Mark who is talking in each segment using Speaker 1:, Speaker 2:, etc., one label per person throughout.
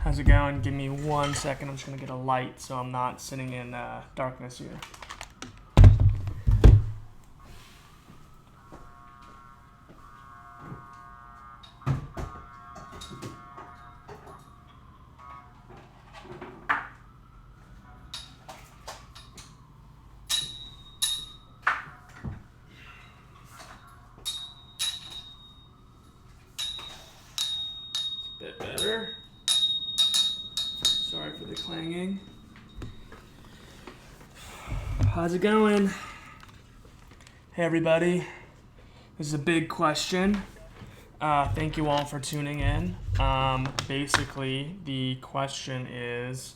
Speaker 1: How's it going? Give me 1 second. I'm just going to get a light so I'm not sitting in darkness here. Bit better. Sorry for the clanging. How's it going? Hey everybody. This is a big question. Thank you all for tuning in. Basically, the question is,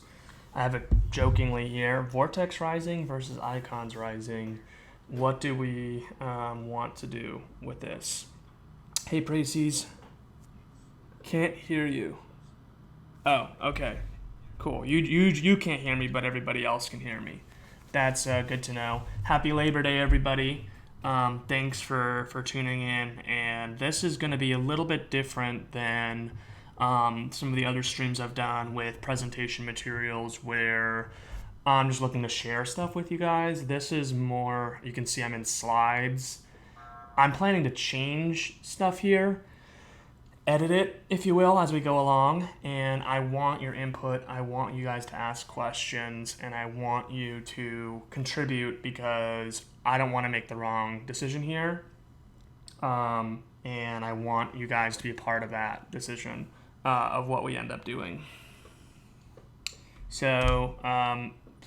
Speaker 1: I have it jokingly here, Vortex rising versus icons rising. What do we want to do with this? Hey Precies. Can't hear you. Oh, okay. Cool. You can't hear me, but everybody else can hear me. That's good to know. Happy Labor Day, everybody. Thanks for tuning in. And this is going to be a little bit different than some of the other streams I've done with presentation materials where I'm just looking to share stuff with you guys. This is more, you can see I'm in slides. I'm planning to change stuff here, edit it, if you will, as we go along. And I want your input. I want you guys to ask questions, and I want you to contribute because I don't want to make the wrong decision here. And I want you guys to be a part of that decision of what we end up doing. So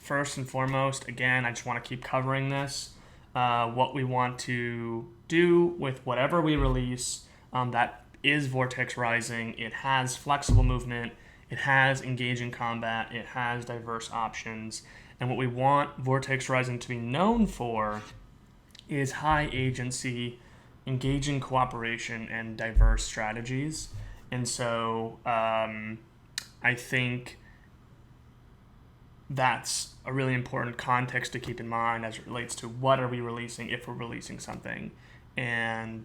Speaker 1: first and foremost, again, I just want to keep covering this. What we want to do with whatever we release that is Vortex Rising. It has flexible movement, it has engaging combat, it has diverse options, and what we want Vortex Rising to be known for is high agency, engaging cooperation, and diverse strategies. And so I think that's a really important context to keep in mind as it relates to what are we releasing if we're releasing something. And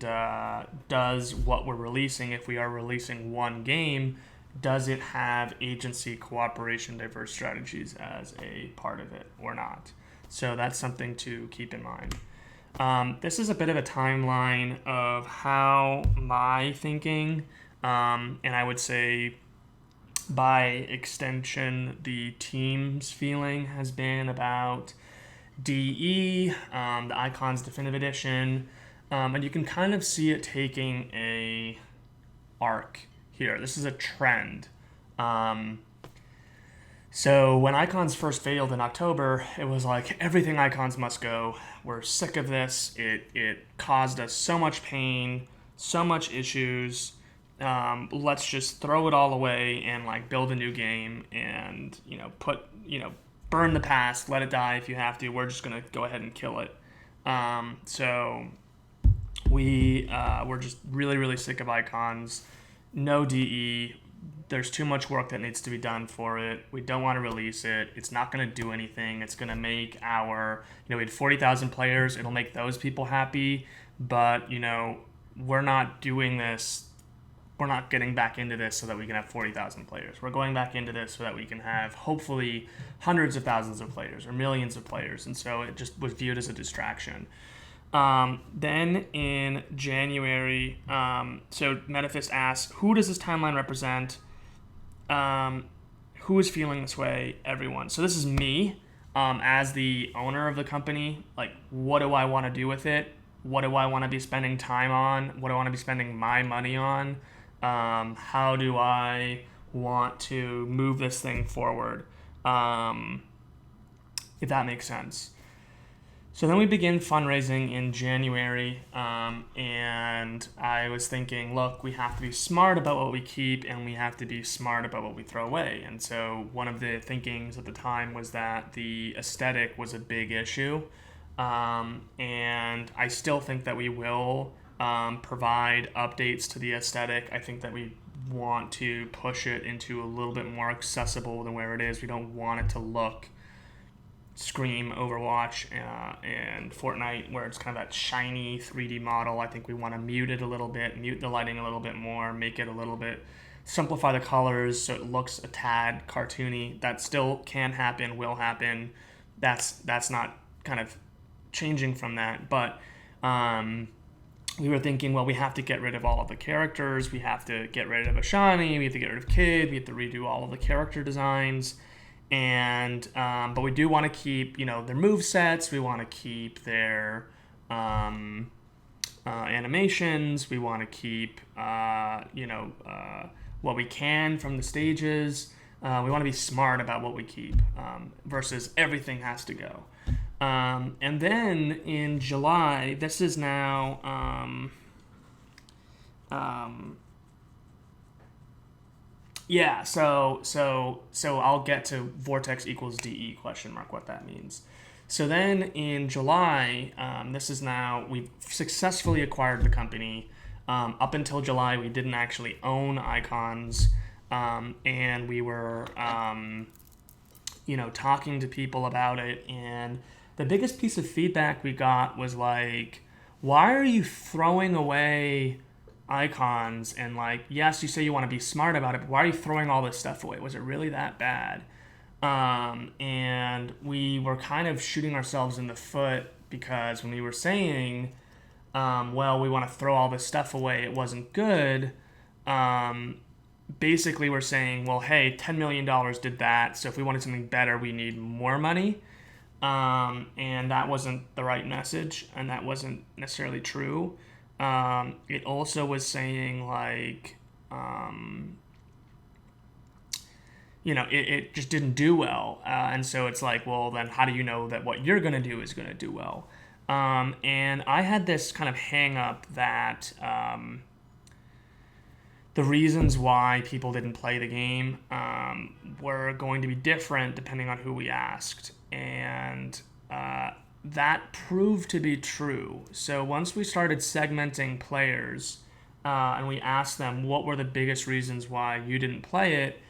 Speaker 1: does what we're releasing, if we are releasing one game, does it have agency, cooperation, diverse strategies as a part of it or not? So that's something to keep in mind. This is a bit of a timeline of how my thinking, and I would say by extension the team's feeling has been about DE, the Icons Definitive Edition. And you can kind of see it taking a arc here. This is a trend. So when Icons first failed in October, it was like everything Icons must go. We're sick of this. It caused us so much pain, so much issues. Let's just throw it all away and like build a new game and burn the past, let it die if you have to. We're just gonna go ahead and kill it. So we're just really, really sick of Icons. No DE. There's too much work that needs to be done for it. We don't want to release it. It's not going to do anything. It's going to make we had 40,000 players. It'll make those people happy. But, we're not doing this. We're not getting back into this so that we can have 40,000 players. We're going back into this so that we can have, hopefully, hundreds of thousands of players or millions of players. And so it just was viewed as a distraction. Then in January, so Metafist asks, who does this timeline represent? Who is feeling this way? Everyone. So this is me, as the owner of the company. Like, what do I want to do with it? What do I want to be spending time on? What do I want to be spending my money on? How do I want to move this thing forward? If that makes sense. So then we begin fundraising in January, and I was thinking, look, we have to be smart about what we keep, and we have to be smart about what we throw away. And so one of the thinkings at the time was that the aesthetic was a big issue, and I still think that we will provide updates to the aesthetic. I think that we want to push it into a little bit more accessible than where it is. We don't want it to look Scream, Overwatch, and Fortnite, where it's kind of that shiny 3D model. I think we want to mute it a little bit, mute the lighting a little bit more, make it a little bit simplify the colors so it looks a tad cartoony. That still can happen, will happen. That's not kind of changing from that. But we were thinking, well, we have to get rid of all of the characters. We have to get rid of Ashani. We have to get rid of Kid. We have to redo all of the character designs. And but we do want to keep, their move sets. We want to keep their animations. We want to keep, what we can from the stages. We want to be smart about what we keep versus everything has to go. And then in July, this is now, so I'll get to Vortex equals DE ? What that means. So then in July, this is now, we've successfully acquired the company. Up until July, we didn't actually own Icons, and we were, talking to people about it, and the biggest piece of feedback we got was like, why are you throwing away Icons? And like, yes, you say you want to be smart about it, but why are you throwing all this stuff away? Was it really that bad? And we were kind of shooting ourselves in the foot because when we were saying, well, we want to throw all this stuff away, it wasn't good. Basically, we're saying, well, hey, $10 million did that, so if we wanted something better, we need more money. And that wasn't the right message, and that wasn't necessarily true. It also was saying, like, it just didn't do well. And so it's like, well, then how do you know that what you're going to do is going to do well? And I had this kind of hang up that the reasons why people didn't play the game were going to be different depending on who we asked. And that proved to be true. So once we started segmenting players and we asked them what were the biggest reasons why you didn't play it,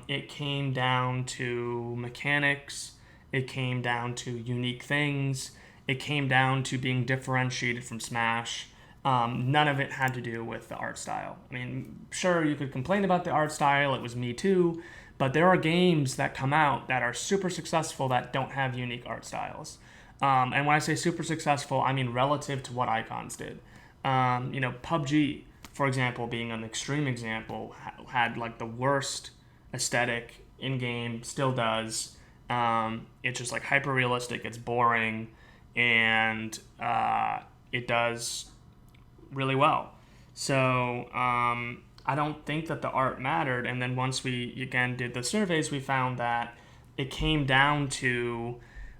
Speaker 1: it came down to mechanics, it came down to unique things, it came down to being differentiated from Smash. None of it had to do with the art style. I mean, sure, you could complain about the art style, it was me too, but there are games that come out that are super successful that don't have unique art styles. And when I say super successful, I mean relative to what Icons did. PUBG, for example, being an extreme example, had like the worst aesthetic in game, still does. It's just like hyper realistic, it's boring, and it does really well. So I don't think that the art mattered. And then once we again did the surveys, we found that it came down to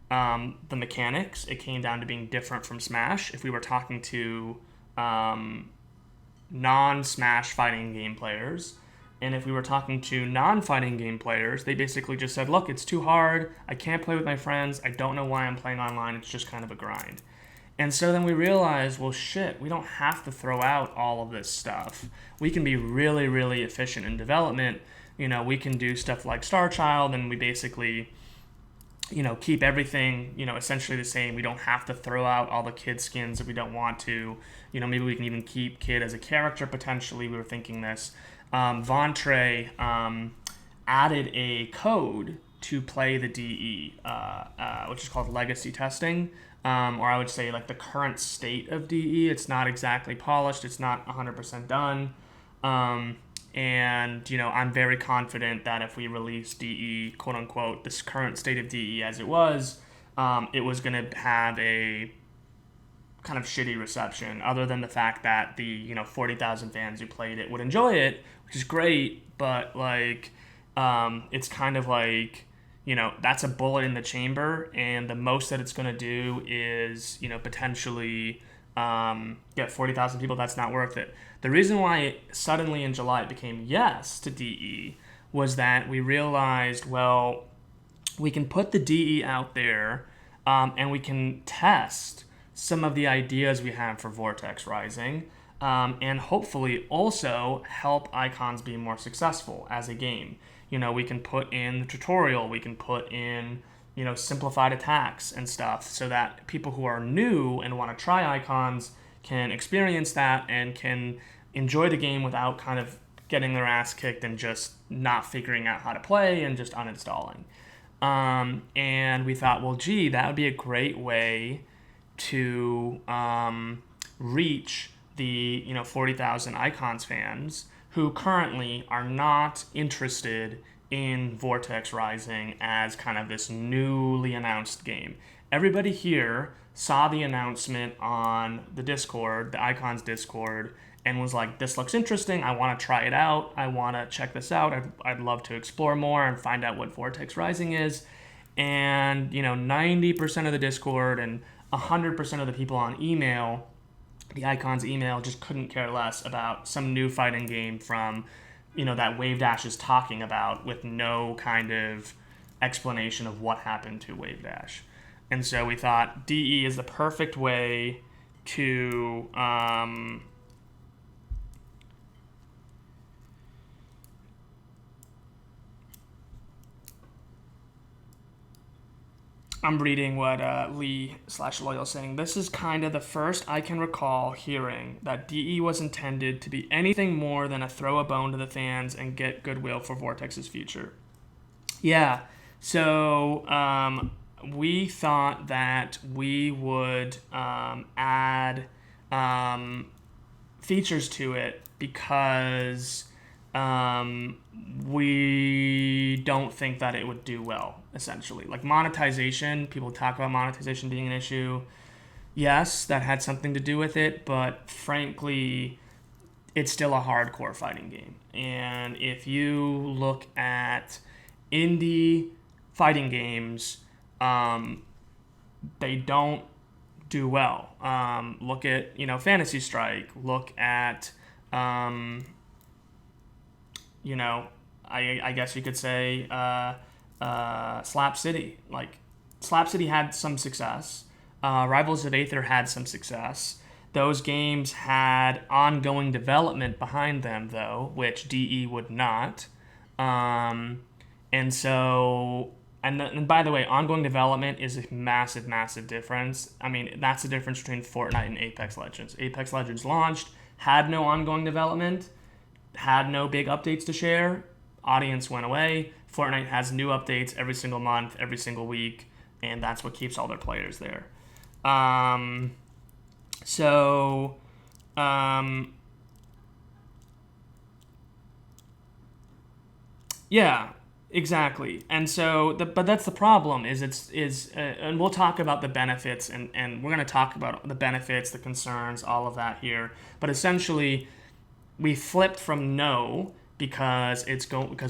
Speaker 1: the mechanics. It came down to being different from Smash. If we were talking to non-Smash fighting game players, and if we were talking to non-fighting game players, they basically just said, look, it's too hard, I can't play with my friends, I don't know why I'm playing online, it's just kind of a grind. And so then we realized, well, shit, we don't have to throw out all of this stuff. We can be really, really efficient in development. We can do stuff like Star Child, and we basically, keep everything, essentially the same. We don't have to throw out all the Kid skins if we don't want to. Maybe we can even keep Kid as a character potentially. We were thinking this. Ventre added a code to play the DE, which is called legacy testing, or I would say like the current state of DE. It's not exactly polished. It's not 100% done. And, I'm very confident that if we release DE, quote unquote, this current state of DE as it was going to have a kind of shitty reception, other than the fact that the 40,000 fans who played it would enjoy it, which is great, but like it's kind of like that's a bullet in the chamber, and the most that it's going to do is potentially get 40,000 people. That's not worth it. The reason why it suddenly in July it became yes to DE was that we realized, well, we can put the DE out there and we can test some of the ideas we have for Vortex Rising, and hopefully also help Icons be more successful as a game. We can put in the tutorial, we can put in, simplified attacks and stuff so that people who are new and want to try Icons can experience that and can enjoy the game without kind of getting their ass kicked and just not figuring out how to play and just uninstalling. And we thought, well, gee, that would be a great way to reach the 40,000 Icons fans who currently are not interested in Vortex Rising as kind of this newly announced game. Everybody here saw the announcement on the Discord, the Icons Discord, and was like, this looks interesting. I want to try it out. I want to check this out. I'd love to explore more and find out what Vortex Rising is. And, 90% of the Discord and 100% of the people on email, the Icons email, just couldn't care less about some new fighting game from, that Wave Dash is talking about with no kind of explanation of what happened to Wave Dash. And so we thought DE is the perfect way to I'm reading what Lee/Loyal is saying. This is kind of the first I can recall hearing that DE was intended to be anything more than a throw a bone to the fans and get goodwill for Vortex's future. Yeah, so we thought that we would add features to it because we don't think that it would do well, essentially. Like monetization, people talk about monetization being an issue. Yes, that had something to do with it, but frankly, it's still a hardcore fighting game. And if you look at indie fighting games, they don't do well. Look at, Fantasy Strike. Look at, I guess you could say Slap City. Like, Slap City had some success. Rivals of Aether had some success. Those games had ongoing development behind them, though, which DE would not. And by the way, ongoing development is a massive, massive difference. I mean, that's the difference between Fortnite and Apex Legends. Apex Legends launched, had no ongoing development, had no big updates to share, audience went away. Fortnite has new updates every single month, every single week, and that's what keeps all their players there. Yeah, exactly. And so, but that's the problem. And we'll talk about the benefits, and we're going to talk about the benefits, the concerns, all of that here. But essentially, we flipped from no because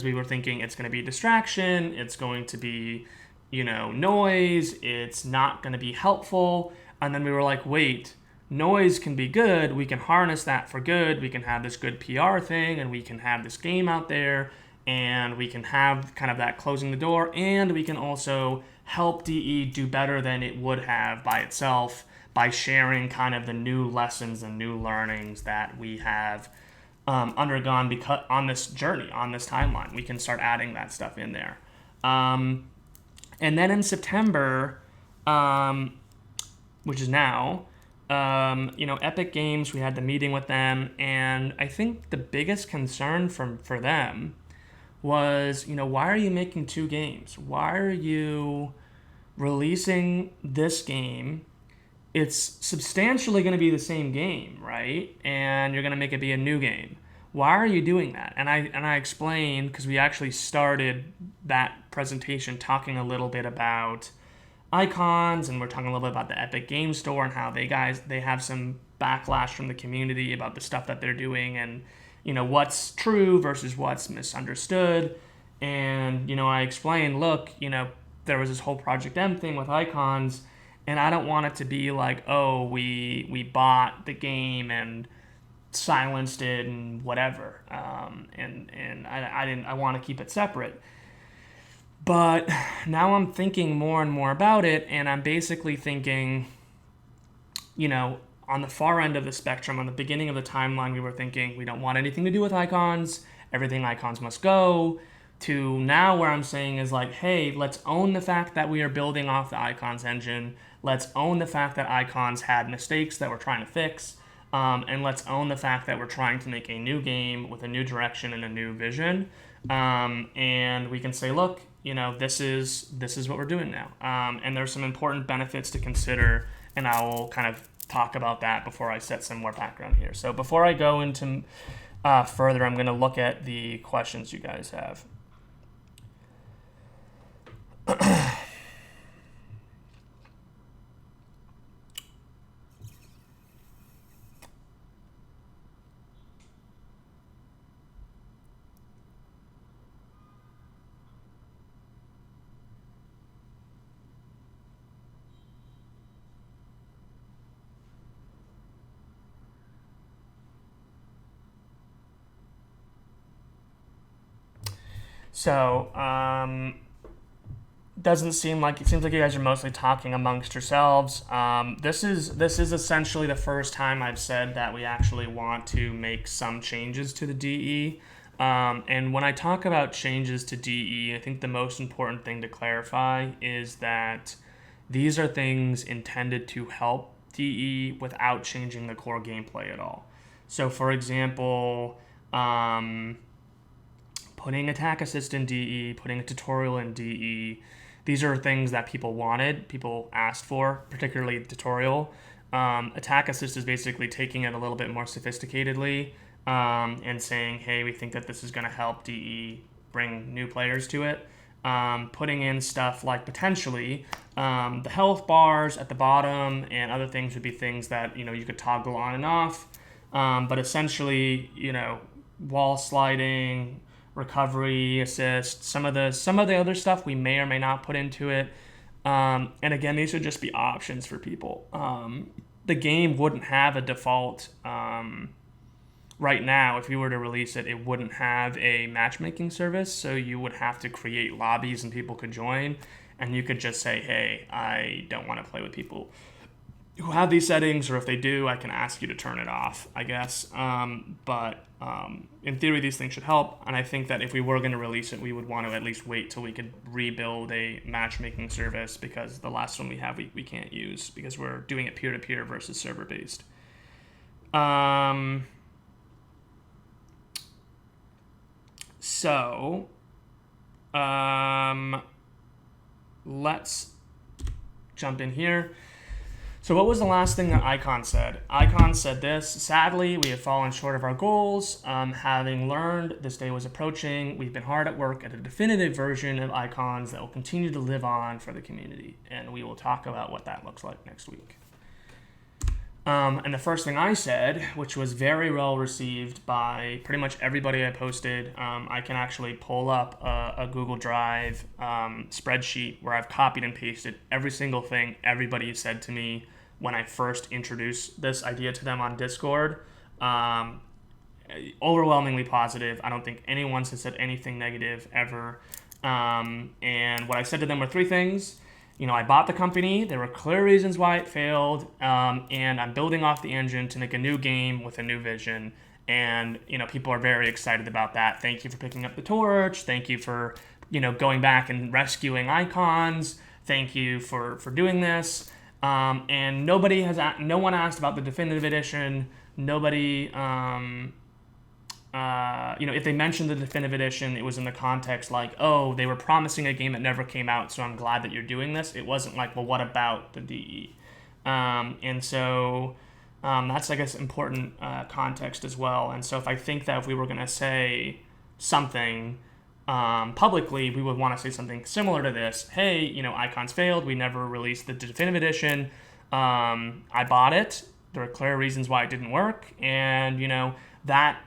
Speaker 1: we were thinking it's going to be a distraction, it's going to be, noise, it's not going to be helpful. And then we were like, wait, noise can be good. We can harness that for good. We can have this good PR thing, and we can have this game out there, and we can have kind of that closing the door, and we can also help DE do better than it would have by itself by sharing kind of the new lessons and new learnings that we have undergone because on this journey, on this timeline. We can start adding that stuff in there. And then in September, which is now, Epic Games, we had the meeting with them, and I think the biggest concern for them was, why are you making two games? Why are you releasing this game? It's substantially going to be the same game, right? And you're going to make it be a new game. Why are you doing that? And I explained, because we actually started that presentation talking a little bit about Icons, and we're talking a little bit about the Epic Game Store and how they have some backlash from the community about the stuff that they're doing, and what's true versus what's misunderstood. And I explained, look, there was this whole Project M thing with Icons, and I don't want it to be like, oh, we bought the game and silenced it and whatever. And I want to keep it separate. But now I'm thinking more and more about it, and I'm basically thinking, on the far end of the spectrum, on the beginning of the timeline, we were thinking we don't want anything to do with Icons, everything Icons must go, to now where I'm saying is like, hey, let's own the fact that we are building off the Icons engine. Let's own the fact that Icons had mistakes that we're trying to fix. and let's own the fact that we're trying to make a new game with a new direction and a new vision. And we can say, look, this is what we're doing now. And there's some important benefits to consider, and I will kind of talk about that before I set some more background here. So before I go into further, I'm going to look at the questions you guys have. So, it seems like you guys are mostly talking amongst yourselves. This is essentially the first time I've said that we actually want to make some changes to the DE. And when I talk about changes to DE, I think the most important thing to clarify is that these are things intended to help DE without changing the core gameplay at all. So, for example, putting attack assist in DE, putting a tutorial in DE, these are things that people wanted, people asked for, particularly tutorial. Attack assist is basically taking it a little bit more sophisticatedly and saying, hey, we think that this is going to help DE bring new players to it. Putting in stuff like potentially the health bars at the bottom and other things would be things that you could toggle on and off. But essentially, wall sliding, recovery assist, some of the other stuff we may or may not put into it. And again, these would just be options for people. The game wouldn't have a default. Right now, if we were to release it, it wouldn't have a matchmaking service, so you would have to create lobbies and people could join, and you could just say, hey, I don't want to play with people who have these settings, or if they do, I can ask you to turn it off, I guess. But in theory, these things should help, and I think that if we were going to release it, we would want to at least wait till we could rebuild a matchmaking service, because the last one we have we can't use because we're doing it peer-to-peer versus server-based. So, let's jump in here. So what was the last thing that Icon said? Icon said this: sadly, we have fallen short of our goals. Having learned this day was approaching, we've been hard at work at a definitive version of Icons that will continue to live on for the community. And we will talk about what that looks like next week. And the first thing I said, which was very well received by pretty much everybody I posted, I can actually pull up a Google Drive spreadsheet where I've copied and pasted every single thing everybody said to me when I first introduced this idea to them on Discord. Overwhelmingly positive. I don't think anyone has said anything negative ever. And what I said to them were three things. I bought the company. There were clear reasons why it failed, and I'm building off the engine to make a new game with a new vision. And people are very excited about that. Thank you for picking up the torch. Thank you for going back and rescuing Icons. Thank you for doing this. And no one asked about the definitive edition. Nobody. If they mentioned the definitive edition, it was in the context like, oh, they were promising a game that never came out, so I'm glad that you're doing this. It wasn't like, well, what about the DE? And so that's, I guess, important context as well. And so if I think that if we were going to say something publicly, we would want to say something similar to this. Hey, Icons failed. We never released the definitive edition. I bought it. There are clear reasons why it didn't work. And, that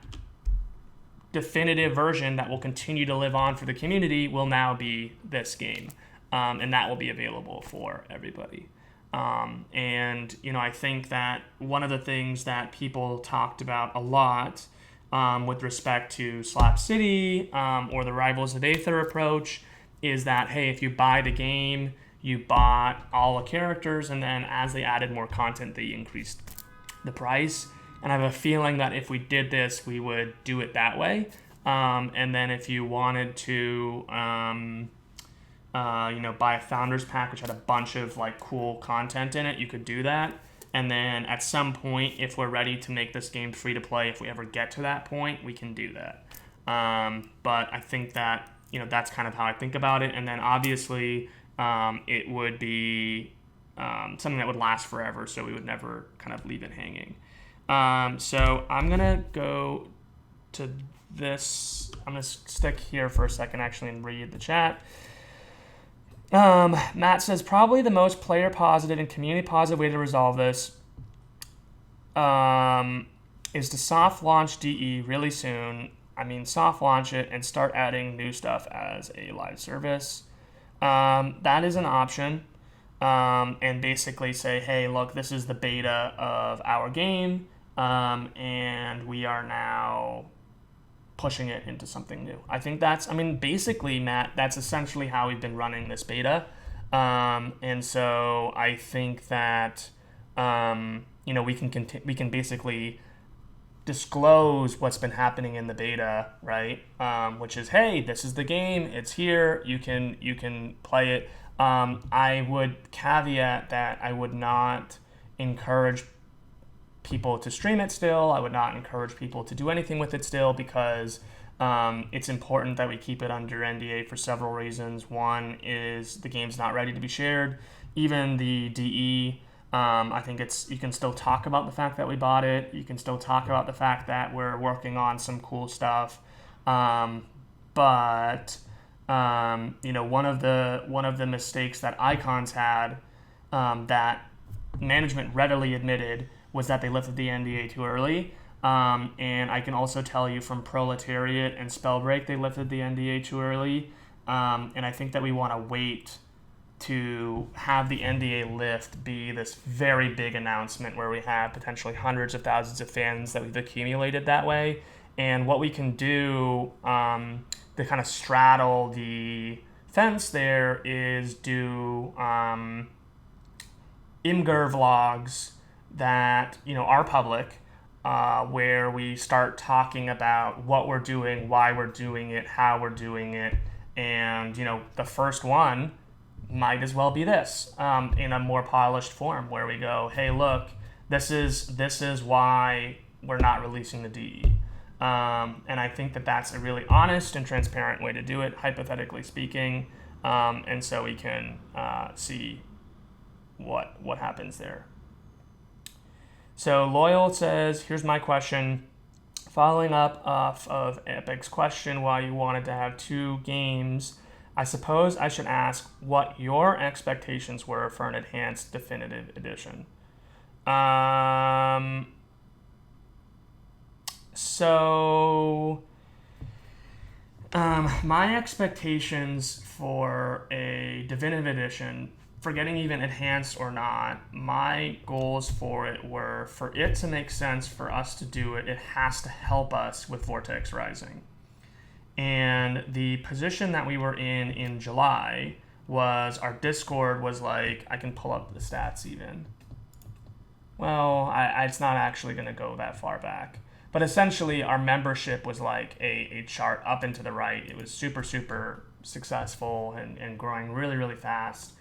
Speaker 1: definitive version that will continue to live on for the community will now be this game, and that will be available for everybody. I think that one of the things that people talked about a lot with respect to Slap City or the Rivals of Aether approach is that, hey, if you buy the game, you bought all the characters, and then as they added more content, they increased the price. And I have a feeling that if we did this, we would do it that way. And then if you wanted to, buy a Founders Pack, which had a bunch of cool content in it, you could do that. And then at some point, if we're ready to make this game free to play, if we ever get to that point, we can do that. But I think that, that's kind of how I think about it. And then obviously, it would be something that would last forever, so we would never kind of leave it hanging. So I'm going to go to this. I'm going to stick here for a second, actually, and read the chat. Matt says, probably the most player positive and community positive way to resolve this is to soft launch DE really soon. I mean, soft launch it and start adding new stuff as a live service. That is an option. And basically say, hey, look, this is the beta of our game, and we are now pushing it into something new. I think basically, Matt, that's essentially how we've been running this beta. And so I think that, we can basically disclose what's been happening in the beta, right? Which is, hey, this is the game. It's here. You can play it. I would caveat that I would not encourage people to stream it still. I would not encourage people to do anything with it still, because it's important that we keep it under NDA for several reasons. One is the game's not ready to be shared. Even the DE, I think you can still talk about the fact that we bought it. You can still talk about the fact that we're working on some cool stuff. But one of the mistakes that Icons had, that management readily admitted, was that they lifted the NDA too early. And I can also tell you from Proletariat and Spellbreak, they lifted the NDA too early. And I think that we want to wait to have the NDA lift be this very big announcement where we have potentially hundreds of thousands of fans that we've accumulated that way. And what we can do to kind of straddle the fence there is do Imgur vlogs that are public, where we start talking about what we're doing, why we're doing it, how we're doing it, and the first one might as well be this, in a more polished form, where we go, hey, look, this is why we're not releasing the DE, and I think that that's a really honest and transparent way to do it, hypothetically speaking, and so we can see what happens there. So Loyal says, here's my question. Following up off of Epic's question why you wanted to have two games, I suppose I should ask what your expectations were for an enhanced definitive edition. My expectations for a definitive edition, forgetting even enhanced or not, my goals for it were for it to make sense for us to do it. It has to help us with Vortex Rising. And the position that we were in July was our Discord was like, I can pull up the stats even. Well, it's not actually going to go that far back. But essentially, our membership was like a chart up and to the right. It was super, super successful and growing really, really fast.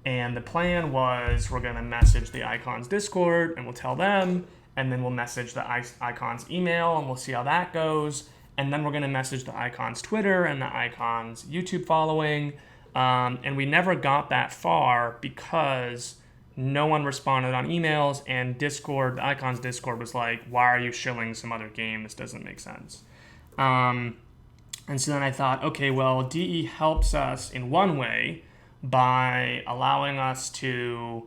Speaker 1: And the plan was we're going to message the Icons Discord and we'll tell them, and then we'll message the Icons email and we'll see how that goes. And then we're going to message the Icons Twitter and the Icons YouTube following. And we never got that far because no one responded on emails, and Discord, the Icons Discord was like, why are you shilling some other game? This doesn't make sense. And so then I thought, okay, well, DE helps us in one way by allowing us to,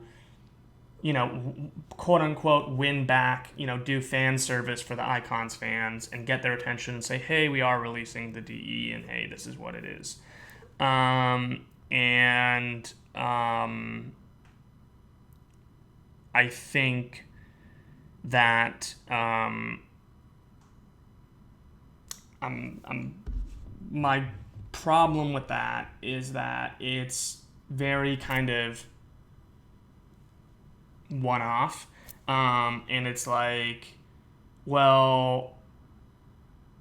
Speaker 1: quote unquote, win back, do fan service for the Icons fans and get their attention and say, hey, we are releasing the DE and hey, this is what it is. I think that my problem with that is that it's very kind of one-off, and it's like, well,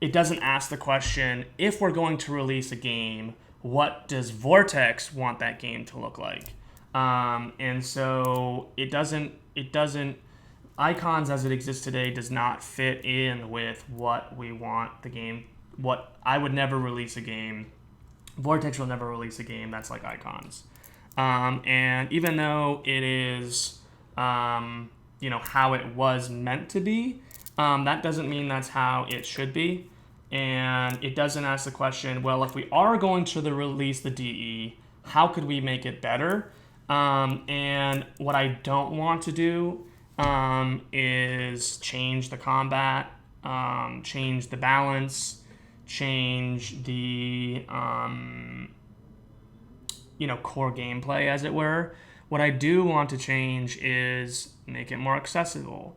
Speaker 1: it doesn't ask the question, if we're going to release a game, what does Vortex want that game to look like? And so it doesn't icons as it exists today does not fit in with what we want the game. What I would never release a game. Vortex will never release a game that's like icons. And even though it is, how it was meant to be, that doesn't mean that's how it should be. And it doesn't ask the question, well, if we are going to release the DE, how could we make it better? And what I don't want to do is change the combat, change the balance, change the core gameplay, as it were. What I do want to change is make it more accessible,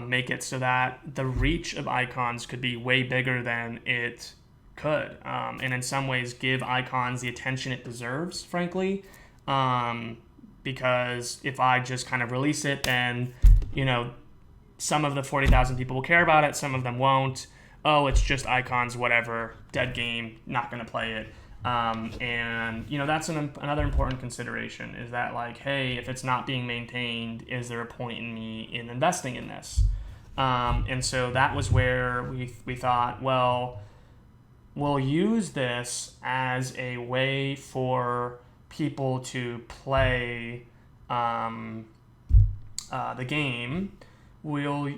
Speaker 1: make it so that the reach of icons could be way bigger than it could, and in some ways give icons the attention it deserves, frankly, because if I just kind of release it, then some of the 40,000 people will care about it, some of them won't. Oh, it's just icons, whatever, dead game, not going to play it. And that's another important consideration, is that, like, hey, if it's not being maintained, is there a point in me in investing in this? And so that was where we thought, well, we'll use this as a way for people to play the game. We'll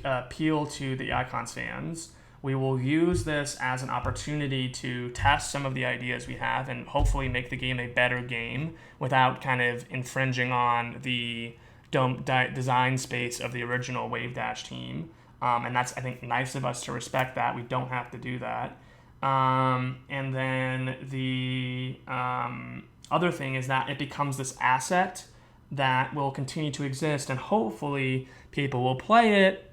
Speaker 1: appeal to the icons fans. We will use this as an opportunity to test some of the ideas we have and hopefully make the game a better game without kind of infringing on the design space of the original Wave Dash team. And that's, I think, nice of us to respect that. We don't have to do that. And then the other thing is that it becomes this asset that will continue to exist, and hopefully people will play it,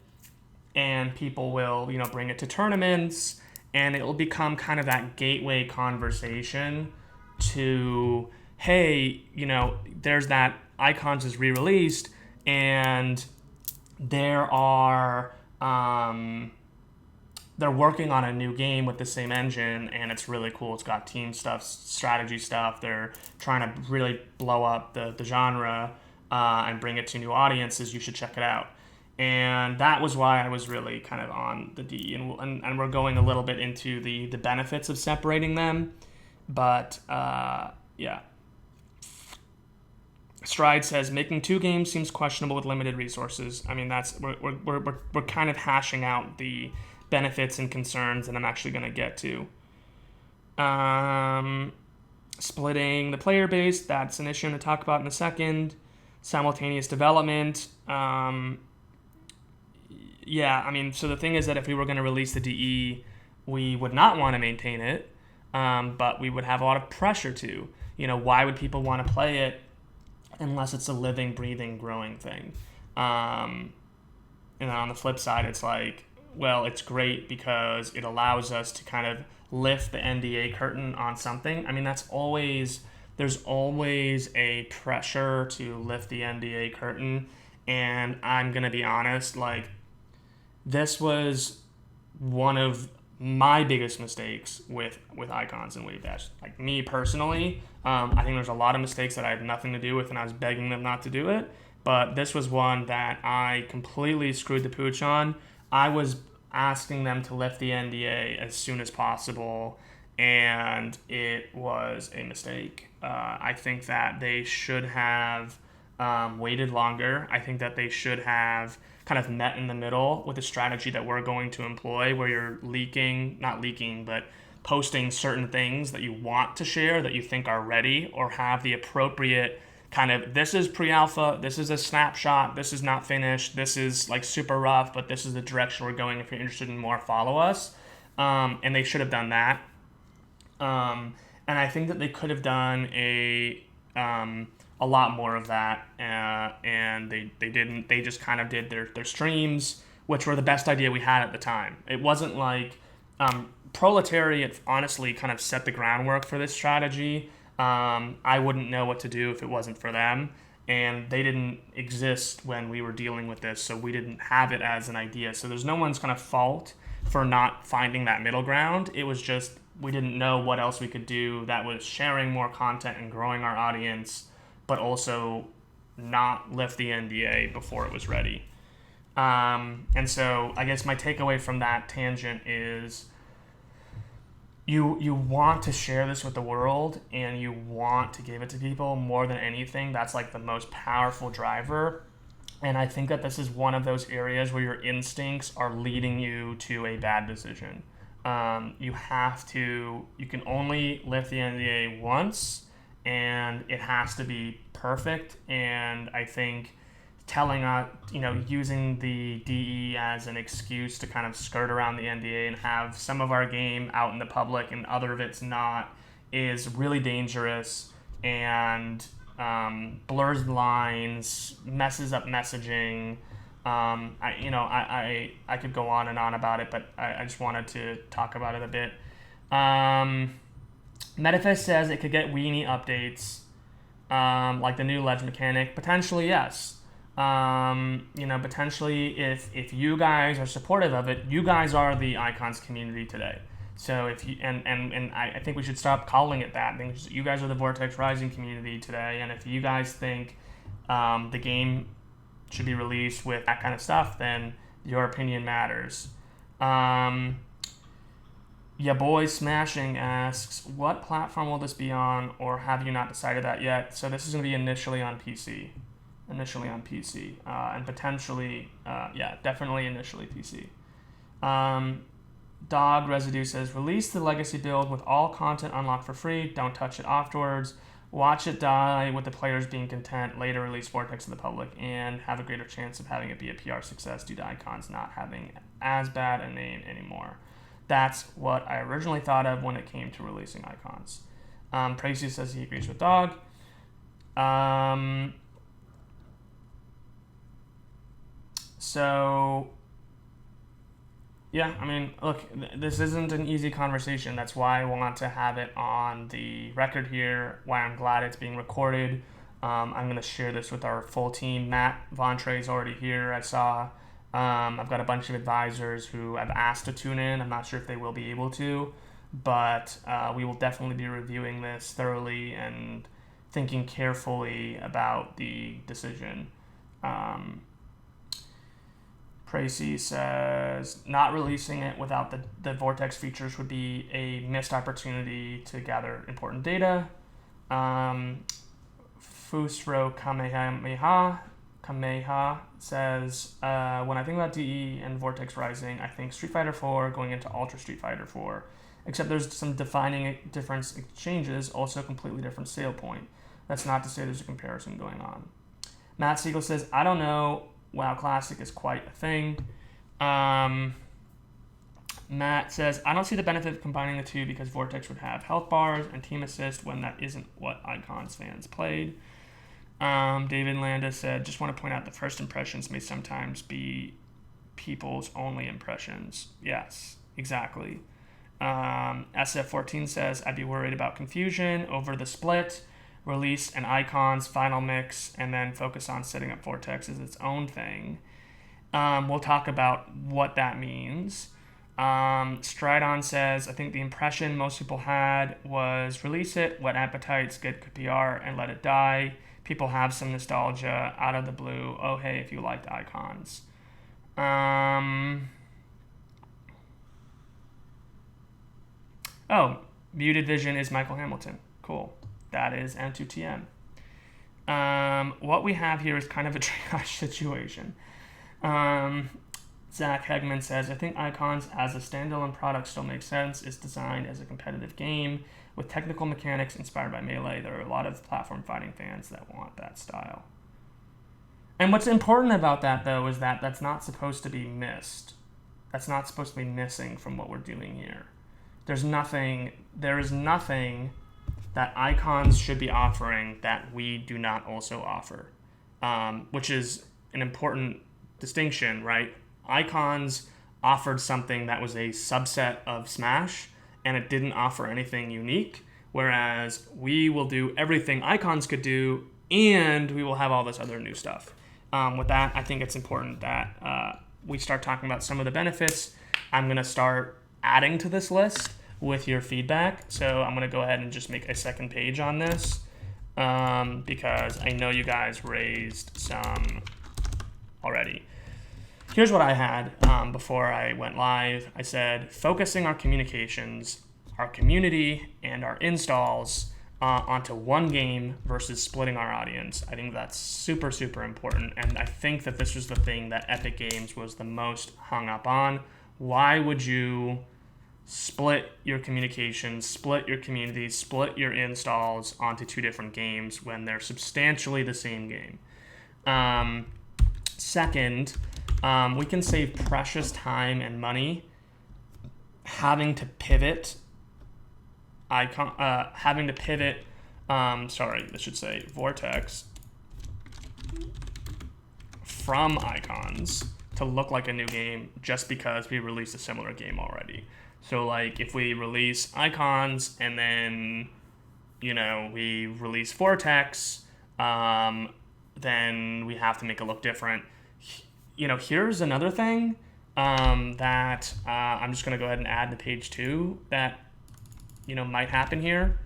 Speaker 1: and people will, bring it to tournaments, and it will become kind of that gateway conversation to, hey, there's that Icons is re-released, and there are, they're working on a new game with the same engine, and it's really cool. It's got team stuff, strategy stuff. They're trying to really blow up the genre and bring it to new audiences. You should check it out. And that was why I was really kind of on the D. And we're going a little bit into the benefits of separating them. But, yeah. Stride says, making 2 games seems questionable with limited resources. I mean, we're kind of hashing out the benefits and concerns that I'm actually going to get to. Splitting the player base, that's an issue I'm going to talk about in a second. Simultaneous development. Yeah, I mean, so the thing is that if we were going to release the DE, we would not want to maintain it, but we would have a lot of pressure to. Why would people want to play it unless it's a living, breathing, growing thing? And then on the flip side, it's like, well, it's great because it allows us to kind of lift the NDA curtain on something. I mean, there's always a pressure to lift the NDA curtain, and I'm going to be honest, like, this was one of my biggest mistakes with Icons and Wave Dash. Like, me personally, I think there's a lot of mistakes that I had nothing to do with, and I was begging them not to do it. But this was one that I completely screwed the pooch on. I was asking them to lift the NDA as soon as possible, and it was a mistake. I think that they should have waited longer. I think that they should have kind of met in the middle with a strategy that we're going to employ, where you're posting certain things that you want to share that you think are ready, or have the appropriate kind of, this is pre-alpha, this is a snapshot, this is not finished, this is like super rough, but this is the direction we're going. If you're interested in more, follow us. And they should have done that. And I think that they could have done a lot more of that, and they didn't. They just kind of did their streams, which were the best idea we had at the time. It wasn't like Proletariat honestly kind of set the groundwork for this strategy. I wouldn't know what to do if it wasn't for them, and they didn't exist when we were dealing with this, so we didn't have it as an idea. So there's no one's kind of fault for not finding that middle ground. It was just we didn't know what else we could do that was sharing more content and growing our audience, but also not lift the NDA before it was ready. And so I guess my takeaway from that tangent is you want to share this with the world, and you want to give it to people more than anything. That's like the most powerful driver. And I think that this is one of those areas where your instincts are leading you to a bad decision. You can only lift the NDA once, and it has to be perfect. And I think using the DE as an excuse to kind of skirt around the NDA and have some of our game out in the public and other of it's not is really dangerous, and blurs the lines, messes up messaging. I could go on and on about it, but I just wanted to talk about it a bit. Metafist says it could get weenie updates, like the new ledge mechanic. Potentially, yes. Potentially if you guys are supportive of it, you guys are the Icons community today. So if you and I think we should stop calling it that. I think you guys are the Vortex Rising community today, and if you guys think the game should be released with that kind of stuff, then your opinion matters. Yeah, Boy Smashing asks, what platform will this be on, or have you not decided that yet? So this is going to be initially on PC. And potentially, definitely initially PC. Dog Residue says, release the legacy build with all content unlocked for free. Don't touch it afterwards. Watch it die with the players being content. Later release Vortex to the public and have a greater chance of having it be a PR success due to Icons not having as bad a name anymore. That's what I originally thought of when it came to releasing Icons. Tracy says he agrees with Dog. So, yeah, I mean, look, this isn't an easy conversation. That's why I want to have it on the record here, why I'm glad it's being recorded. I'm going to share this with our full team. Matt Vontre is already here, I saw. I've got a bunch of advisors who I've asked to tune in. I'm not sure if they will be able to, but we will definitely be reviewing this thoroughly and thinking carefully about the decision. Tracy says, not releasing it without the Vortex features would be a missed opportunity to gather important data. Fusro Kameha says, when I think about DE and Vortex Rising, I think Street Fighter 4 going into Ultra Street Fighter 4. Except there's some defining difference exchanges, also completely different sale point. That's not to say there's a comparison going on. Matt Siegel says, I don't know. WoW Classic is quite a thing. Matt says, I don't see the benefit of combining the two because Vortex would have health bars and team assist when that isn't what Icons fans played. David Landa said, just want to point out that first impressions may sometimes be people's only impressions. Yes, exactly. SF14 says, I'd be worried about confusion over the split. Release an Icons final mix and then focus on setting up Vortex as its own thing. We'll talk about what that means. Stridon says, I think the impression most people had was release it, whet appetites, get good PR, and let it die. People have some nostalgia out of the blue. Oh, hey, if you liked Icons. Muted Vision is Michael Hamilton. Cool. That is M2TM. What we have here is kind of a triage situation. Zach Hegman says, I think Icons as a standalone product still makes sense. It's designed as a competitive game with technical mechanics inspired by Melee. There are a lot of platform fighting fans that want that style. And what's important about that, though, is that that's not supposed to be missed. That's not supposed to be missing from what we're doing here. There is nothing that Icons should be offering that we do not also offer, which is an important distinction, right? Icons offered something that was a subset of Smash, and it didn't offer anything unique, whereas we will do everything Icons could do, and we will have all this other new stuff. With that, I think it's important that we start talking about some of the benefits. I'm going to start adding to this list with your feedback. So I'm going to go ahead and just make a second page on this. because I know you guys raised some already. Here's what I had before I went live. I said, focusing our communications, our community, and our installs onto one game versus splitting our audience. I think that's super, super important. And I think that this was the thing that Epic Games was the most hung up on. Why would you split your communications, split your community, split your installs onto two different games when they're substantially the same game? Second, we can save precious time and money having to pivot Vortex from icons to look like a new game just because we released a similar game already. So like if we release icons and then, we release Vortex, then we have to make it look different. Here's another thing that I'm just going to go ahead and add to page 2 that might happen here.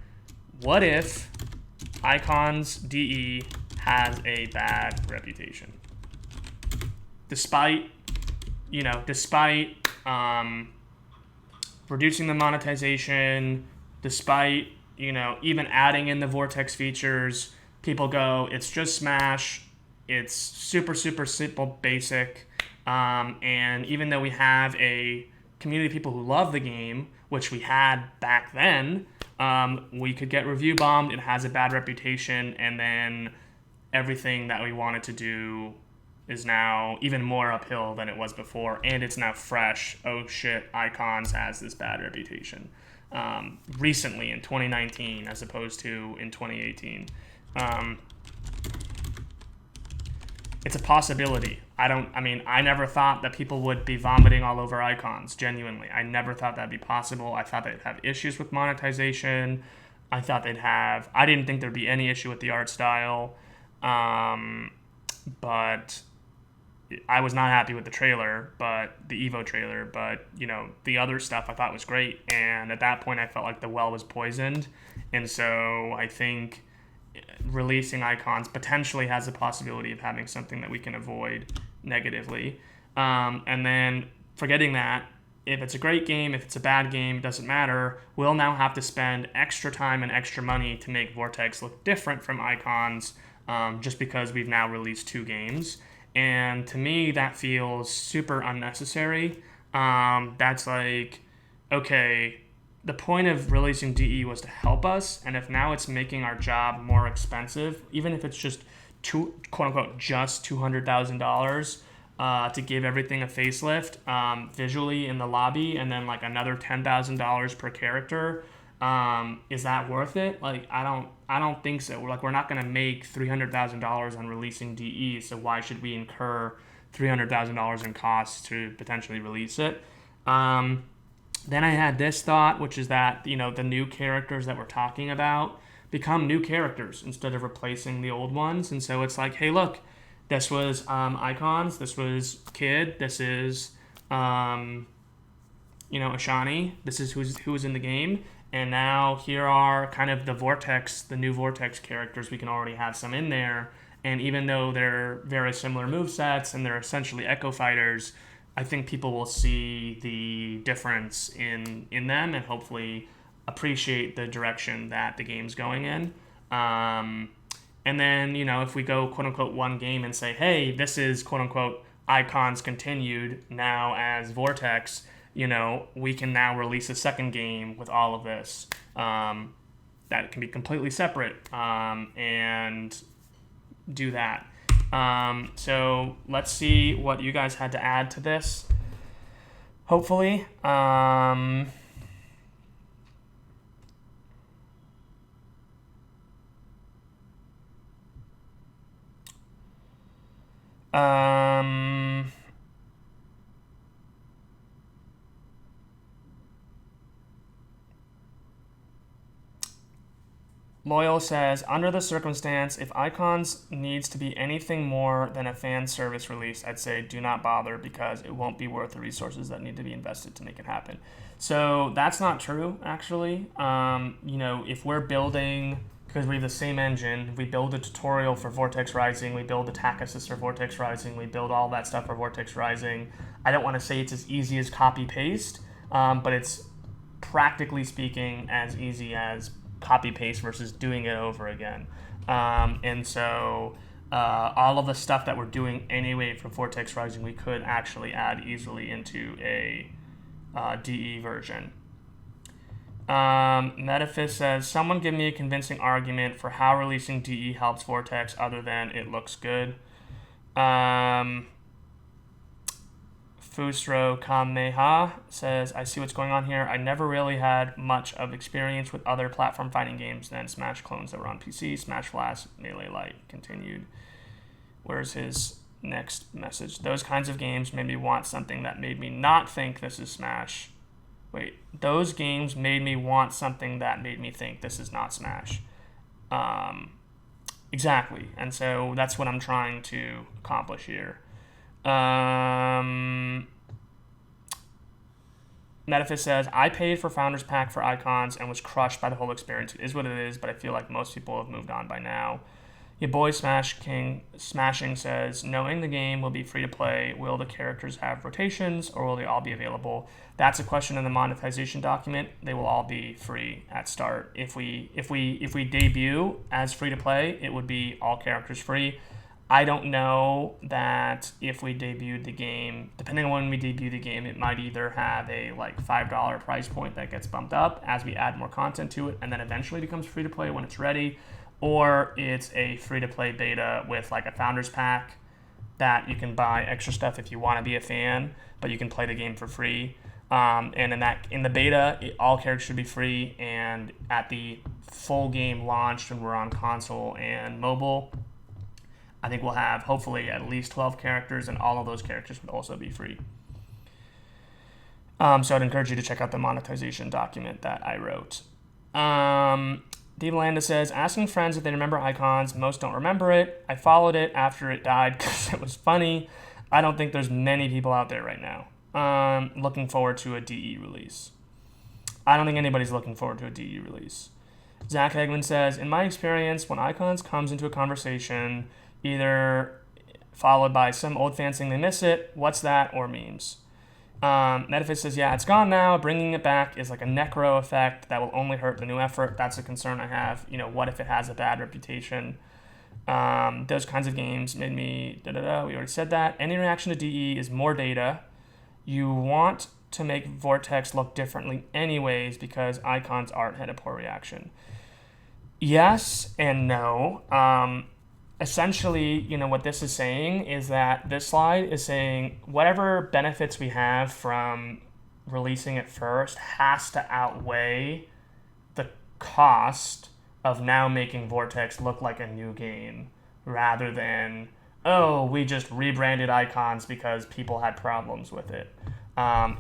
Speaker 1: What if Icons DE has a bad reputation? Despite reducing the monetization, despite, even adding in the Vortex features, people go, it's just Smash, it's super, super simple, basic, and even though we have a community of people who love the game, which we had back then, we could get review bombed. It has a bad reputation, and then everything that we wanted to do is now even more uphill than it was before, and it's now fresh. Oh shit, Icons has this bad reputation. Recently in 2019 as opposed to in 2018. It's a possibility. I never thought that people would be vomiting all over Icons, genuinely. I never thought that'd be possible. I thought they'd have issues with monetization. I didn't think there'd be any issue with the art style. But I was not happy with the trailer, the Evo trailer, but, the other stuff I thought was great. And at that point, I felt like the well was poisoned. And so I think releasing Icons potentially has a possibility of having something that we can avoid negatively. And then forgetting that, if it's a great game, if it's a bad game, it doesn't matter. We'll now have to spend extra time and extra money to make Vortex look different from Icons, just because we've now released 2 games. And to me, that feels super unnecessary. That's like, okay, the point of releasing DE was to help us, and if now it's making our job more expensive, even if it's just quote unquote just $200,000 to give everything a facelift visually in the lobby, and then like another $10,000 per character, is that worth it? Like I don't think so. We're not going to make $300,000 on releasing DE, so why should we incur $300,000 in costs to potentially release it? Then I had this thought, which is that, the new characters that we're talking about become new characters instead of replacing the old ones. And so it's like, hey, look, this was Icons, this was Kid, this is, Ashani, this is who's in the game. And now here are kind of the new Vortex characters. We can already have some in there. And even though they're very similar movesets and they're essentially Echo Fighters, I think people will see the difference in them and hopefully appreciate the direction that the game's going in. And then, if we go quote-unquote one game and say, hey, this is quote-unquote Icons continued now as Vortex, we can now release a second game with all of this that can be completely separate and do that. So let's see what you guys had to add to this. Hopefully. Loyal says, under the circumstance, if Icons needs to be anything more than a fan service release, I'd say do not bother because it won't be worth the resources that need to be invested to make it happen. So that's not true, actually. If we're building because we have the same engine. We build a tutorial for Vortex Rising, we build attack assist for Vortex Rising, we build all that stuff for Vortex Rising. I don't want to say it's as easy as copy paste, but it's practically speaking as easy as copy paste versus doing it over again. And so all of the stuff that we're doing anyway for Vortex Rising, we could actually add easily into a DE version. Metaphys says, someone give me a convincing argument for how releasing DE helps Vortex other than it looks good. Fusro Kameha says, I see what's going on here. I never really had much of experience with other platform fighting games than Smash clones that were on PC. Smash Flash, Melee Lite continued. Where's his next message? Those kinds of games made me want something that made me not think this is Smash. Wait, those games made me want something that made me think this is not Smash. Exactly. And so that's what I'm trying to accomplish here. Metaphys says, I paid for Founders Pack for Icons and was crushed by the whole experience. It is what it is, but I feel like most people have moved on by now. Your boy Smash King Smashing says, knowing the game will be free to play, will the characters have rotations or will they all be available? That's a question in the monetization document. They will all be free at start. If we debut as free to play, it would be all characters free. I don't know that if we debuted the game, depending on when we debut the game, it might either have a like $5 price point that gets bumped up as we add more content to it and then eventually becomes free to play when it's ready, or it's a free-to-play beta with like a Founders Pack that you can buy extra stuff if you want to be a fan, but you can play the game for free. And in the beta, all characters should be free, and at the full game launch when we're on console and mobile, I think we'll have hopefully at least 12 characters, and all of those characters would also be free. So I'd encourage you to check out the monetization document that I wrote. Devalanda says, asking friends if they remember Icons. Most don't remember it. I followed it after it died because it was funny. I don't think there's many people out there right now. Looking forward to a DE release. I don't think anybody's looking forward to a DE release. Zach Hegman says, in my experience, when Icons comes into a conversation, either followed by some old fan saying they miss it, what's that, or memes. Metaphys says, yeah, it's gone now. Bringing it back is like a necro effect that will only hurt the new effort. That's a concern I have. What if it has a bad reputation? Those kinds of games made me we already said that. Any reaction to DE is more data. You want to make Vortex look differently anyways because Icons art had a poor reaction. Yes and no. Essentially, what this is saying is that this slide is saying whatever benefits we have from releasing it first has to outweigh the cost of now making Vortex look like a new game rather than, we just rebranded Icons because people had problems with it.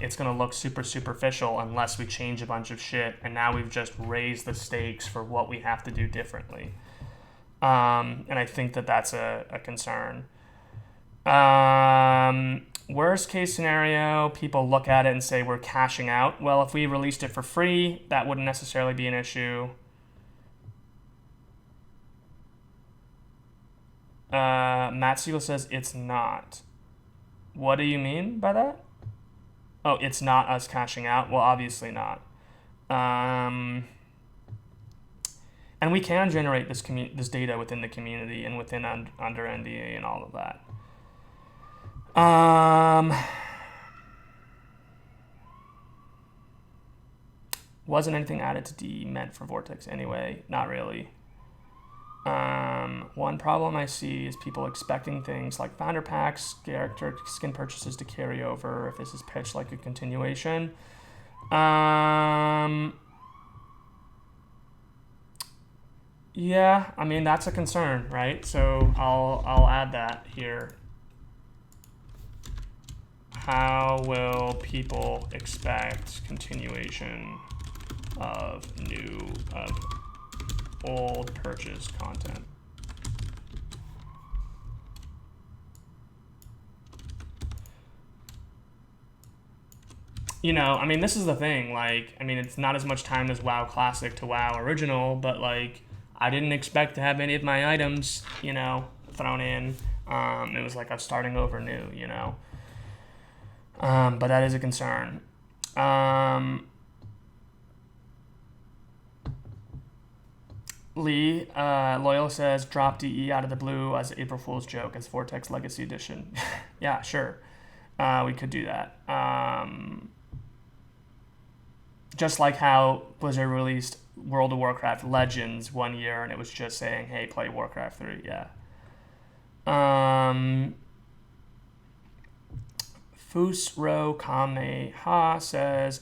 Speaker 1: It's going to look super superficial unless we change a bunch of shit, and now we've just raised the stakes for what we have to do differently. And I think that that's a concern. Worst case scenario, people look at it and say we're cashing out. Well, if we released it for free, that wouldn't necessarily be an issue. Matt Siegel says it's not. What do you mean by that? Oh, it's not us cashing out? Well, obviously not. And we can generate this data within the community and within under NDA and all of that. Wasn't anything added to DE meant for Vortex anyway? Not really. One problem I see is people expecting things like founder packs, character skin purchases to carry over if this is pitched like a continuation. Yeah, I mean, that's a concern, right? So I'll add that here. How will people expect continuation of old purchase content? I mean, this is the thing. It's not as much time as WoW Classic to WoW Original, but I didn't expect to have any of my items, thrown in. It was like I was starting over new, but that is a concern. Lee, Loyal says, drop DE out of the blue as an April Fool's joke as Vortex Legacy Edition. Yeah, sure. We could do that. Just like how Blizzard released World of Warcraft Legends one year and it was just saying, hey, play Warcraft 3. Yeah. Fusro Kameha says,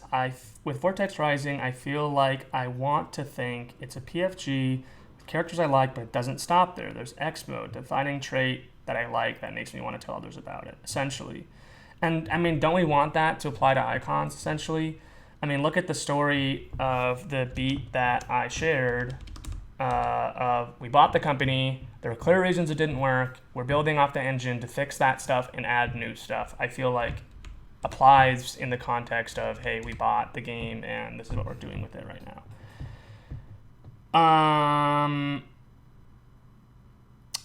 Speaker 1: with Vortex Rising, I feel like I want to think it's a PFG with characters I like, but it doesn't stop there. There's X mode, defining trait that I like that makes me want to tell others about it, essentially. And I mean, don't we want that to apply to icons, essentially? I mean, look at the story of the beat that I shared of we bought the company, there were clear reasons it didn't work, we're building off the engine to fix that stuff and add new stuff. I feel like applies in the context of, hey, we bought the game and this is what we're doing with it right now.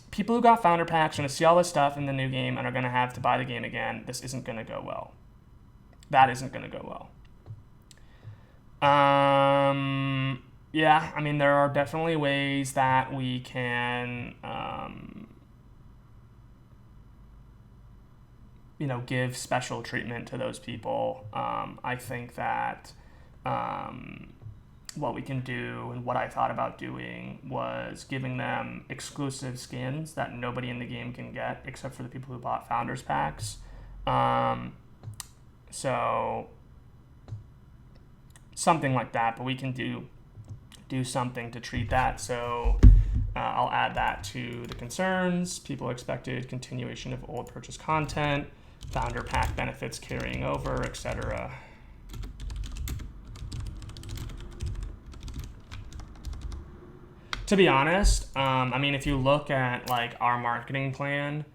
Speaker 1: People who got founder packs are going to see all this stuff in the new game and are going to have to buy the game again. This isn't going to go well. That isn't going to go well. Yeah, I mean, there are definitely ways that we can, give special treatment to those people. I think that what we can do and what I thought about doing was giving them exclusive skins that nobody in the game can get except for the people who bought Founders Packs. So something like that, but we can do something to treat that. So I'll add that to the concerns. People expected continuation of old purchase content, founder pack benefits carrying over, etc. To be honest, I mean, if you look at like our marketing plan,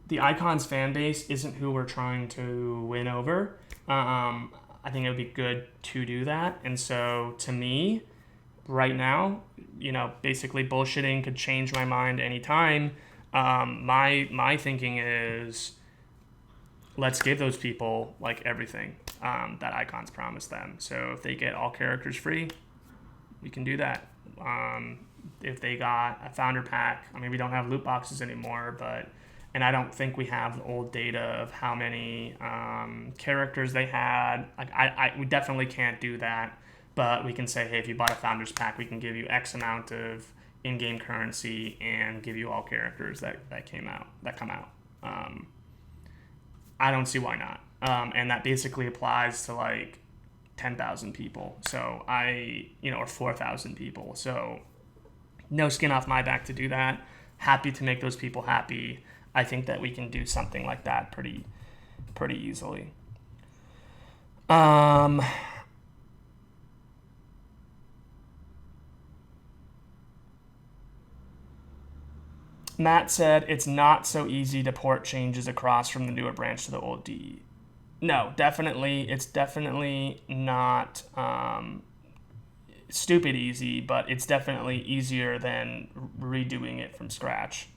Speaker 1: the Icons fan base isn't who we're trying to win over. I think it would be good to do that. And so to me, right now, basically bullshitting could change my mind anytime. My thinking is let's give those people like everything that Icons promised them. So if they get all characters free, we can do that. If they got a founder pack, I mean, we don't have loot boxes anymore, and I don't think we have the old data of how many characters they had. Like we definitely can't do that, but we can say, hey, if you bought a founders pack, we can give you X amount of in-game currency and give you all characters that come out. I don't see why not. And that basically applies to like 10,000 people. So or 4,000 people. So no skin off my back to do that. Happy to make those people happy. I think that we can do something like that pretty easily. Matt said it's not so easy to port changes across from the newer branch to the old DE. No, definitely. It's definitely not stupid easy, but it's definitely easier than redoing it from scratch.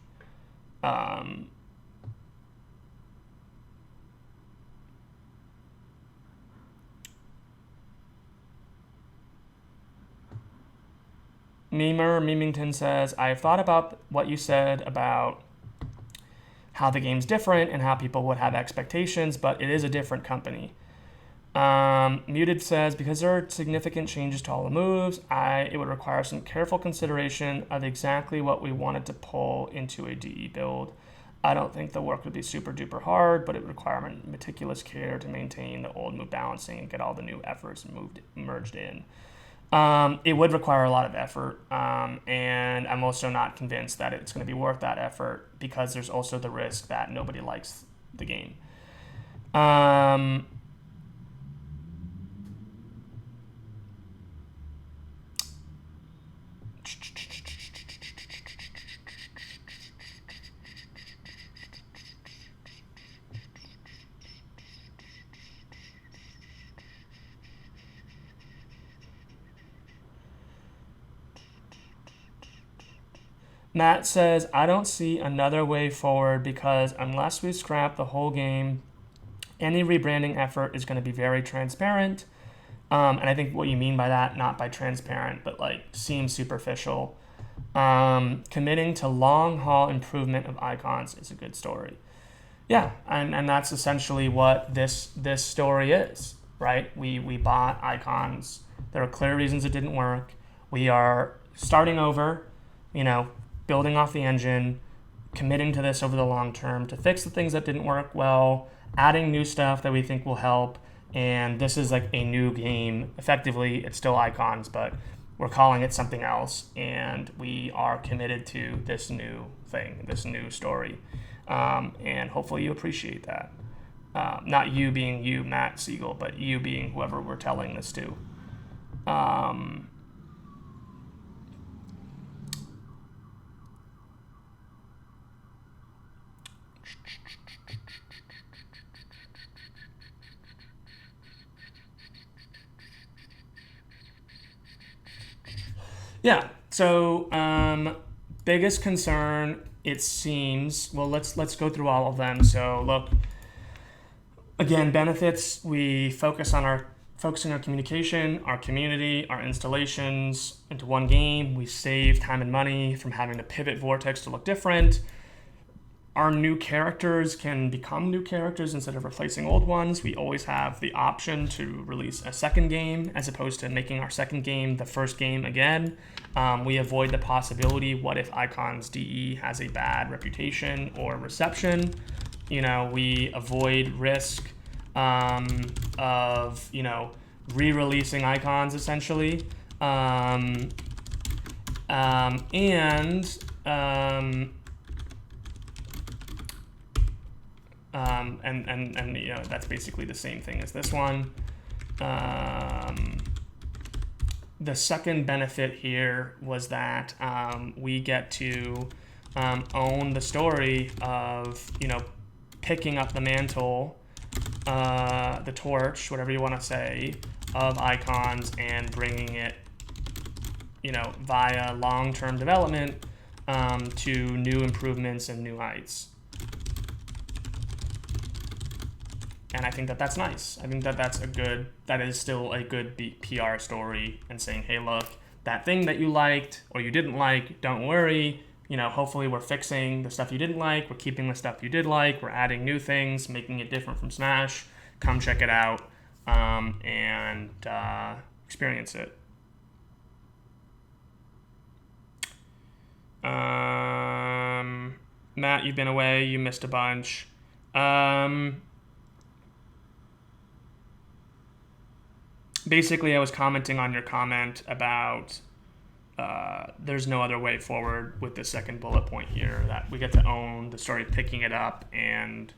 Speaker 1: Memington says, I have thought about what you said about how the game's different and how people would have expectations, but it is a different company. Muted says, because there are significant changes to all the moves, it would require some careful consideration of exactly what we wanted to pull into a DE build. I don't think the work would be super duper hard, but it would require meticulous care to maintain the old move balancing and get all the new efforts merged in. It would require a lot of effort, and I'm also not convinced that it's going to be worth that effort because there's also the risk that nobody likes the game. Matt says, I don't see another way forward because unless we scrap the whole game, any rebranding effort is going to be very transparent. And I think what you mean by that, not by transparent, but like seems superficial. Committing to long haul improvement of icons is a good story. Yeah, and that's essentially what this story is, right? We bought icons. There are clear reasons it didn't work. We are starting over, building off the engine, committing to this over the long term to fix the things that didn't work well, adding new stuff that we think will help. And this is like a new game. Effectively, it's still icons, but we're calling it something else. And we are committed to this new thing, this new story. And hopefully you appreciate that. Not you being you, Matt Siegel, but you being whoever we're telling this to. Yeah. So, biggest concern, it seems. Well, let's go through all of them. So, look. Again, benefits. We focusing on communication, our community, our installations into one game. We save time and money from having to pivot Vortex to look different. Our new characters can become new characters instead of replacing old ones. We always have the option to release a second game as opposed to making our second game the first game again. We avoid the possibility, what if Icons DE has a bad reputation or reception? We avoid risk of, re-releasing Icons essentially. And that's basically the same thing as this one. The second benefit here was that we get to own the story of picking up the mantle, the torch, whatever you want to say, of Icons and bringing it via long-term development to new improvements and new heights. And I think that that's nice. I think that that is still a good PR story and saying, hey, look, that thing that you liked or you didn't like, don't worry. Hopefully we're fixing the stuff you didn't like. We're keeping the stuff you did like. We're adding new things, making it different from Smash. Come check it out and experience it. Matt, you've been away. You missed a bunch. Basically, I was commenting on your comment about there's no other way forward with the second bullet point here, that we get to own the story, picking it up and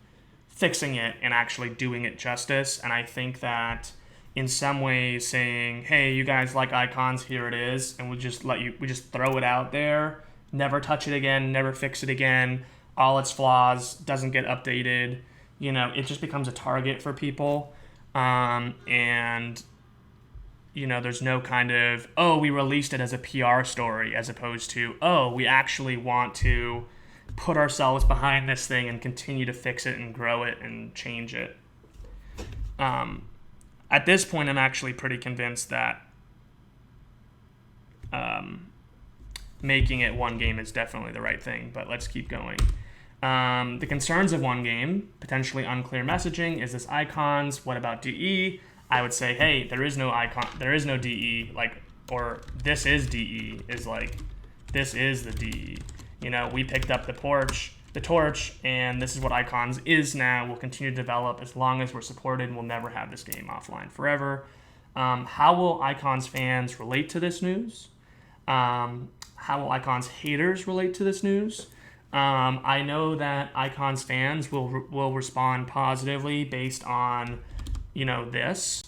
Speaker 1: fixing it and actually doing it justice. And I think that in some ways saying, hey, you guys like Icons, here it is, and we just throw it out there, never touch it again, never fix it again, all its flaws, doesn't get updated, it just becomes a target for people. And there's no kind of, we released it as a PR story as opposed to, we actually want to put ourselves behind this thing and continue to fix it and grow it and change it. At this point, I'm actually pretty convinced that making it one game is definitely the right thing, but let's keep going. The concerns of one game, potentially unclear messaging, is this Icons, what about DE? I would say, hey, there is no icon, there is no DE, or this is DE, this is the DE. We picked up the torch, and this is what Icons is now. We'll continue to develop as long as we're supported, and we'll never have this game offline forever. How will Icons fans relate to this news? How will Icons haters relate to this news? I know that Icons fans will respond positively based on this.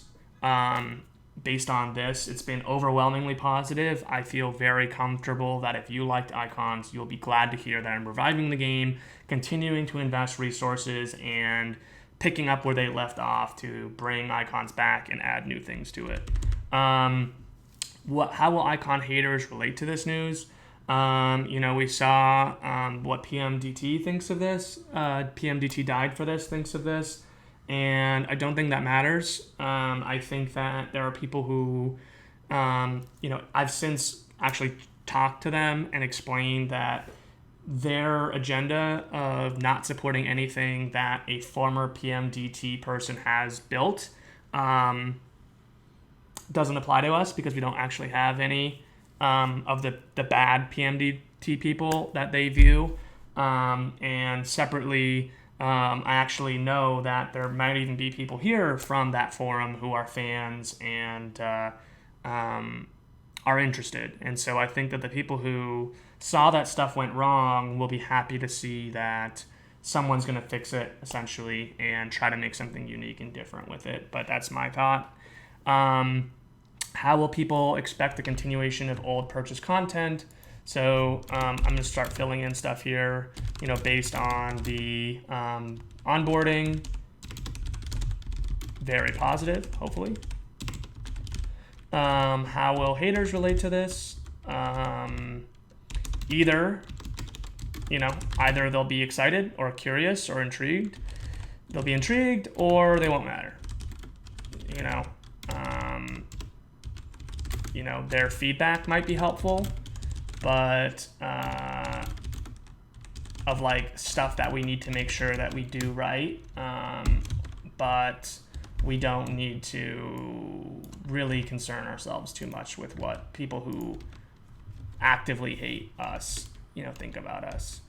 Speaker 1: Based on this, it's been overwhelmingly positive. I feel very comfortable that if you liked Icons, you'll be glad to hear that I'm reviving the game, continuing to invest resources, and picking up where they left off to bring Icons back and add new things to it. How will Icon haters relate to this news? We saw what PMDT thinks of this. PMDT died for this, thinks of this. And I don't think that matters. I think that there are people who, I've since actually talked to them and explained that their agenda of not supporting anything that a former PMDT person has built doesn't apply to us because we don't actually have any of the bad PMDT people that they view. And separately, I actually know that there might even be people here from that forum who are fans and are interested. And so I think that the people who saw that stuff went wrong will be happy to see that someone's going to fix it, essentially, and try to make something unique and different with it. But that's my thought. How will people expect the continuation of old purchase content? So I'm going to start filling in stuff here, based on the onboarding. Very positive, hopefully. How will haters relate to this? Either they'll be excited or curious or intrigued. They'll be intrigued or they won't matter. Their feedback might be helpful, but of like stuff that we need to make sure that we do right. But we don't need to really concern ourselves too much with what people who actively hate us, think about us.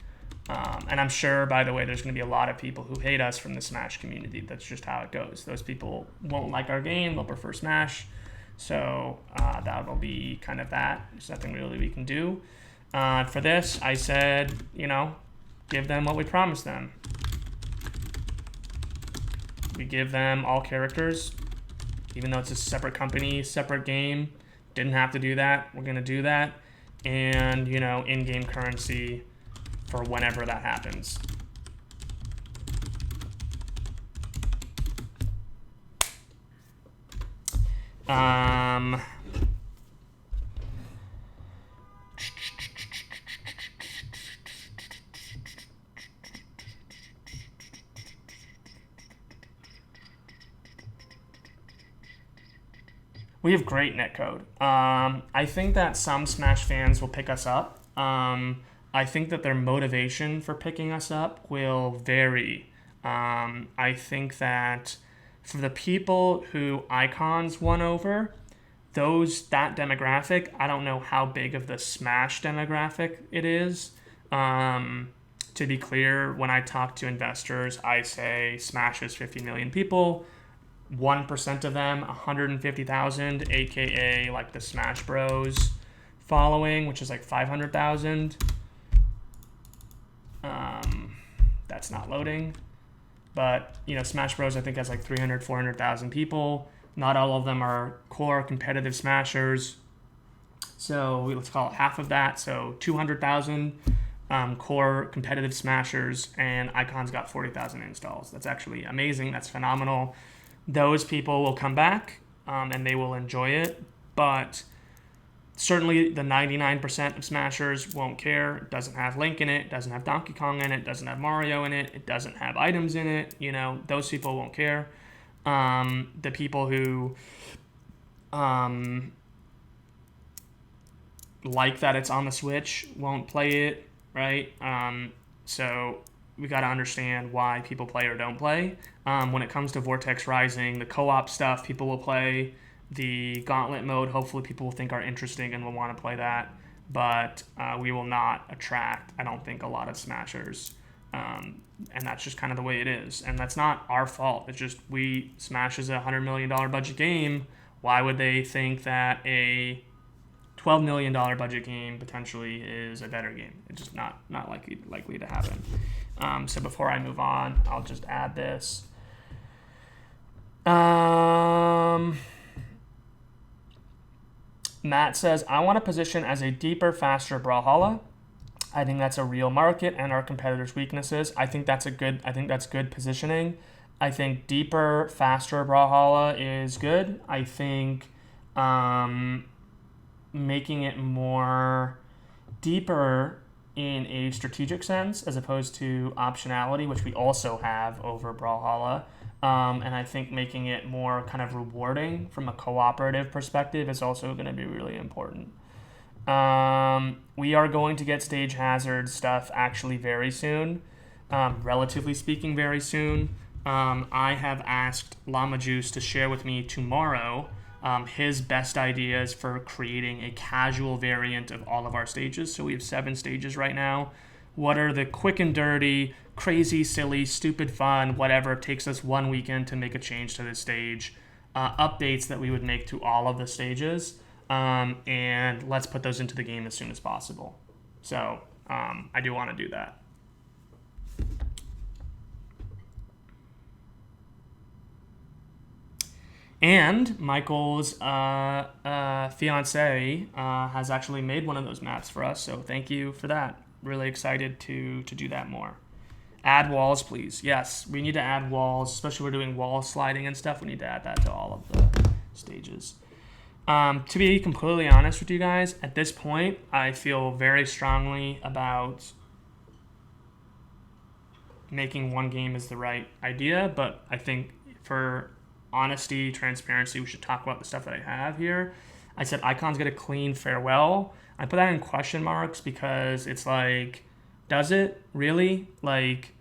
Speaker 1: And I'm sure, by the way, there's going to be a lot of people who hate us from the Smash community. That's just how it goes. Those people won't like our game. They'll prefer Smash. So that'll be kind of that. There's nothing really we can do. For this, I said, give them what we promised them. We give them all characters, even though it's a separate company, separate game. Didn't have to do that. We're going to do that. And, in-game currency for whenever that happens. We have great netcode. I think that some Smash fans will pick us up. I think that their motivation for picking us up will vary. I think that for the people who Icons won over, that demographic, I don't know how big of the Smash demographic it is. To be clear, when I talk to investors, I say Smash is 50 million people. 1% of them, 150,000, aka like the Smash Bros following, which is like 500,000. That's not loading. But, Smash Bros I think has like 300, 400,000 people. Not all of them are core competitive Smashers. So let's call it half of that. So 200,000 core competitive Smashers, and Icon's got 40,000 installs. That's actually amazing. That's phenomenal. Those people will come back and they will enjoy it, but certainly the 99% of Smashers won't care. It doesn't have Link in it, doesn't have Donkey Kong in it, doesn't have Mario in it, it doesn't have items in it. Those people won't care. The people who like that it's on the Switch won't play it, right? So we got to understand why people play or don't play. When it comes to Vortex Rising, the co-op stuff, people will play. The Gauntlet mode, hopefully people will think are interesting and will want to play that. But we will not attract, I don't think, a lot of Smashers. And that's just kind of the way it is. And that's not our fault. It's just Smash is a $100 million budget game. Why would they think that a $12 million budget game potentially is a better game? It's just not likely to happen. So before I move on, I'll just add this. Matt says, I want to position as a deeper, faster Brawlhalla. I think that's a real market and our competitors' weaknesses. I think that's good positioning. I think deeper, faster Brawlhalla is good. I think making it more deeper in a strategic sense as opposed to optionality, which we also have over Brawlhalla. And I think making it more kind of rewarding from a cooperative perspective is also going to be really important. We are going to get stage hazard stuff actually very soon, relatively speaking, very soon. I have asked Llama Juice to share with me tomorrow his best ideas for creating a casual variant of all of our stages. So we have 7 stages right now. What are the quick and dirty, crazy, silly, stupid fun, whatever, it takes us 1 weekend to make a change to this stage, updates that we would make to all of the stages, and let's put those into the game as soon as possible. So I do want to do that. And Michael's fiance has actually made one of those maps for us, so thank you for that. Really excited to do that more. Add walls, please. Yes, we need to add walls, especially if we're doing wall sliding and stuff. We need to add that to all of the stages. To be completely honest with you guys, at this point, I feel very strongly about making one game is the right idea, but I think for honesty, transparency, we should talk about the stuff that I have here. I said Icons get a clean farewell. I put that in question marks because it's like, does it really? Like,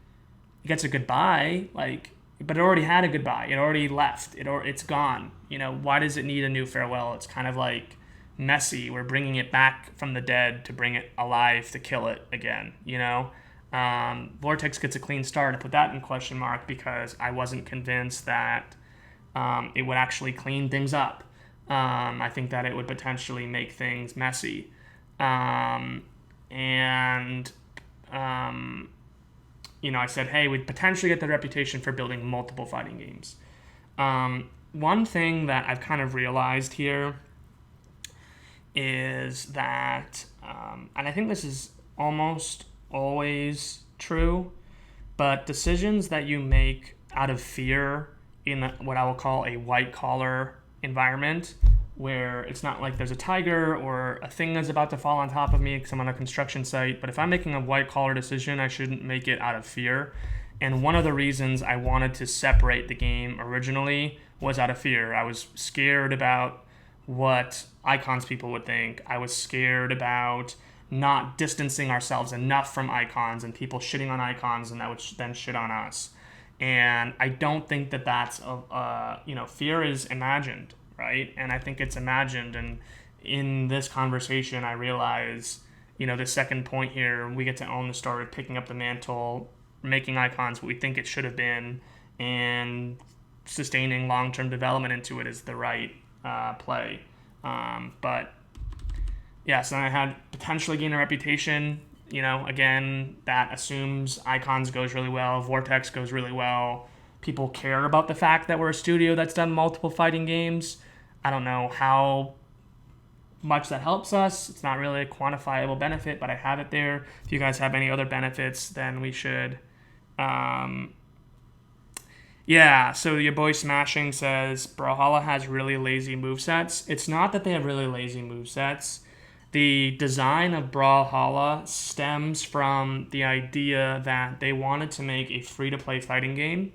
Speaker 1: it gets a goodbye, like, but it already had a goodbye. It already left. It's gone. You know, why does it need a new farewell? It's kind of like messy. We're bringing it back from the dead to bring it alive to kill it again, you know? Vortex gets a clean start. I put that in question mark because I wasn't convinced that it would actually clean things up. I think that it would potentially make things messy. You know, I said, hey, we'd potentially get the reputation for building multiple fighting games. One thing that I've kind of realized here is that, and I think this is almost always true, but decisions that you make out of fear in what I will call a white-collar environment, where it's not like there's a tiger or a thing that's about to fall on top of me because I'm on a construction site, but if I'm making a white-collar decision, I shouldn't make it out of fear. And one of the reasons I wanted to separate the game originally was out of fear. I was scared about what Icons people would think. I was scared about not distancing ourselves enough from Icons and people shitting on Icons, and that would then shit on us. And I don't think that that's, fear is imagined, right? And I think it's imagined. And in this conversation, I realize, the second point here, we get to own the story, picking up the mantle, making Icons what we think it should have been, and sustaining long-term development into it is the right play. But yeah, so I had potentially gained a reputation. Again, that assumes Icons goes really well, Vortex goes really well. People care about the fact that we're a studio that's done multiple fighting games. I don't know how much that helps us. It's not really a quantifiable benefit, but I have it there. If you guys have any other benefits, then we should. So your boy Smashing says, Brawlhalla has really lazy movesets. It's not that they have really lazy movesets. The design of Brawlhalla stems from the idea that they wanted to make a free-to-play fighting game.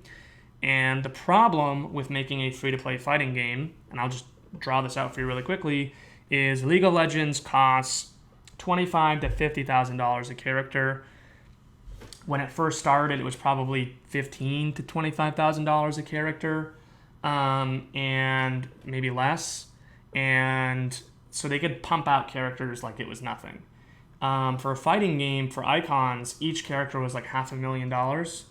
Speaker 1: And the problem with making a free-to-play fighting game, and I'll just draw this out for you really quickly, is League of Legends costs $25,000 to $50,000 a character. When it first started, it was probably $15,000 to $25,000 a character, and maybe less. And so they could pump out characters like it was nothing. For a fighting game, for Icons, each character was like $500,000.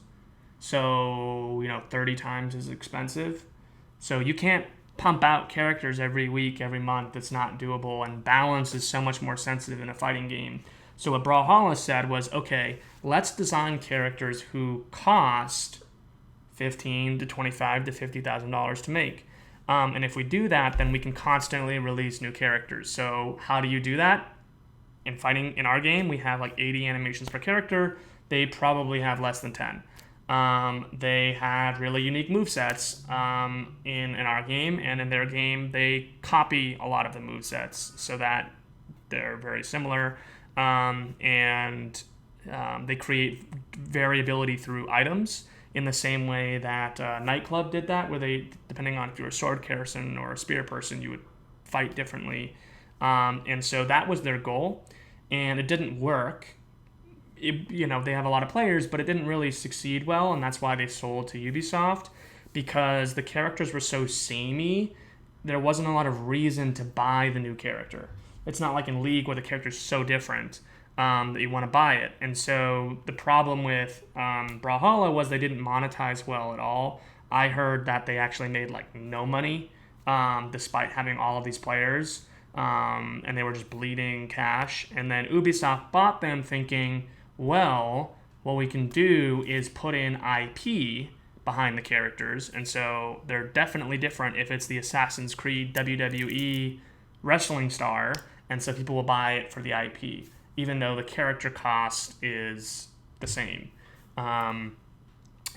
Speaker 1: So, 30 times as expensive. So you can't pump out characters every week, every month. It's not doable, and balance is so much more sensitive in a fighting game. So what Brawlhalla said was, okay, let's design characters who cost $15,000 to $25,000 to $50,000 to make. And if we do that, then we can constantly release new characters. So how do you do that? In our game, we have like 80 animations per character. They probably have less than 10. They have really unique movesets in our game, and in their game, they copy a lot of the movesets so that they're very similar. and they create variability through items in the same way that Nightclub did that, where they, depending on if you're a sword person or a spear person, you would fight differently. And so that was their goal, and it didn't work. They have a lot of players, but it didn't really succeed well, and that's why they sold to Ubisoft, because the characters were so samey. There wasn't a lot of reason to buy the new character. It's not like in League where the character's so different that you want to buy it. And so the problem with Brawlhalla was they didn't monetize well at all. I heard that they actually made like no money despite having all of these players, and they were just bleeding cash. And then Ubisoft bought them thinking, well, what we can do is put in IP behind the characters, and so they're definitely different if it's the Assassin's Creed WWE wrestling star, and so people will buy it for the IP, even though the character cost is the same. And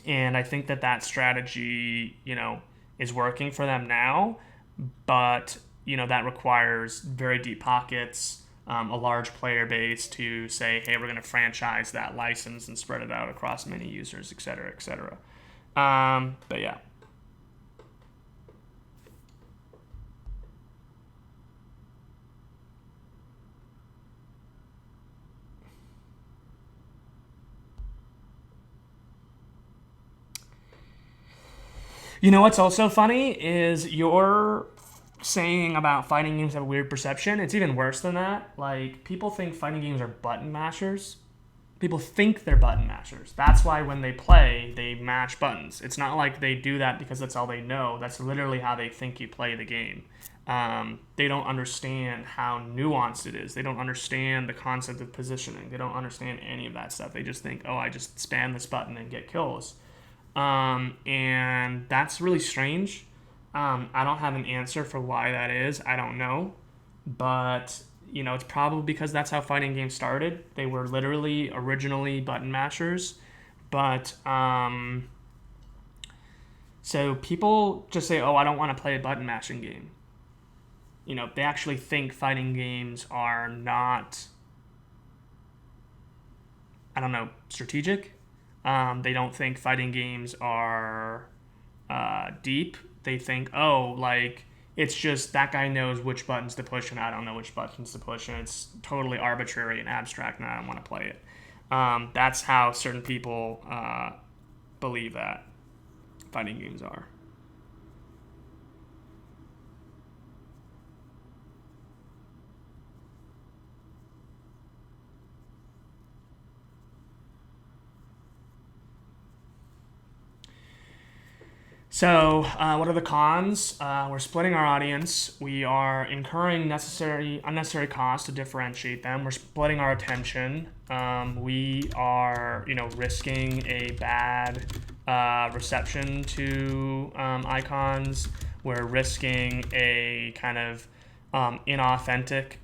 Speaker 1: I think that strategy, is working for them now, but that requires very deep pockets, a large player base to say, hey, we're going to franchise that license and spread it out across many users, et cetera, et cetera. But yeah. What's also funny is you're saying about fighting games have a weird perception. It's even worse than that. Like, people think fighting games are button mashers. People think they're button mashers. That's why when they play, they mash buttons. It's not like they do that because that's all they know. That's literally how they think you play the game. They don't understand how nuanced it is. They don't understand the concept of positioning. They don't understand any of that stuff. They just think, oh, I just spam this button and get kills. And that's really strange. I don't have an answer for why that is. I don't know. But it's probably because that's how fighting games started. They were literally originally button mashers. But, so people just say, oh, I don't want to play a button mashing game. They actually think fighting games are not, strategic. They don't think fighting games are deep. They think, oh, like, it's just that guy knows which buttons to push and I don't know which buttons to push, and it's totally arbitrary and abstract and I don't want to play it. That's how certain people believe that fighting games are. So, what are the cons? We're splitting our audience. We are incurring unnecessary costs to differentiate them. We're splitting our attention. We are, risking a bad reception to icons. We're risking a kind of inauthentic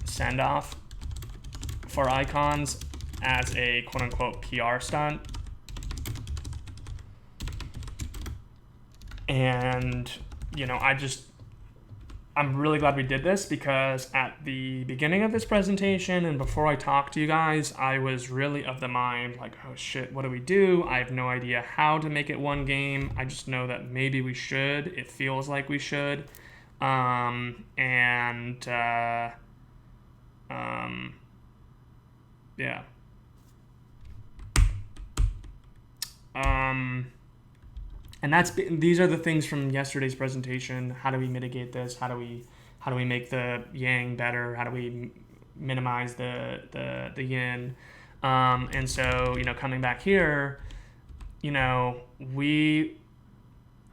Speaker 1: send-off for icons as a quote-unquote PR stunt. And, I'm really glad we did this, because at the beginning of this presentation and before I talked to you guys, I was really of the mind like, oh shit, what do we do? I have no idea how to make it one game. I just know that maybe we should. It feels like we should. Yeah. And these are the things from yesterday's presentation. How do we mitigate this? How do we make the yang better? How do we minimize the yin? And so, coming back here, the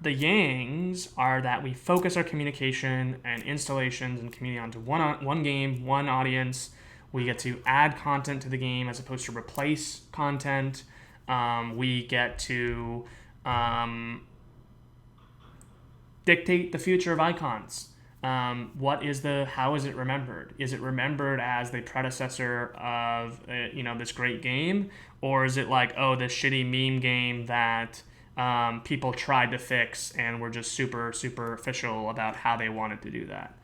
Speaker 1: yangs are that we focus our communication and installations and community onto one game, one audience. We get to add content to the game as opposed to replace content. We get to dictate the future of icons. How is it remembered? Is it remembered as the predecessor of this great game, or is it like, oh, this shitty meme game that people tried to fix and were just super superficial about how they wanted to do that?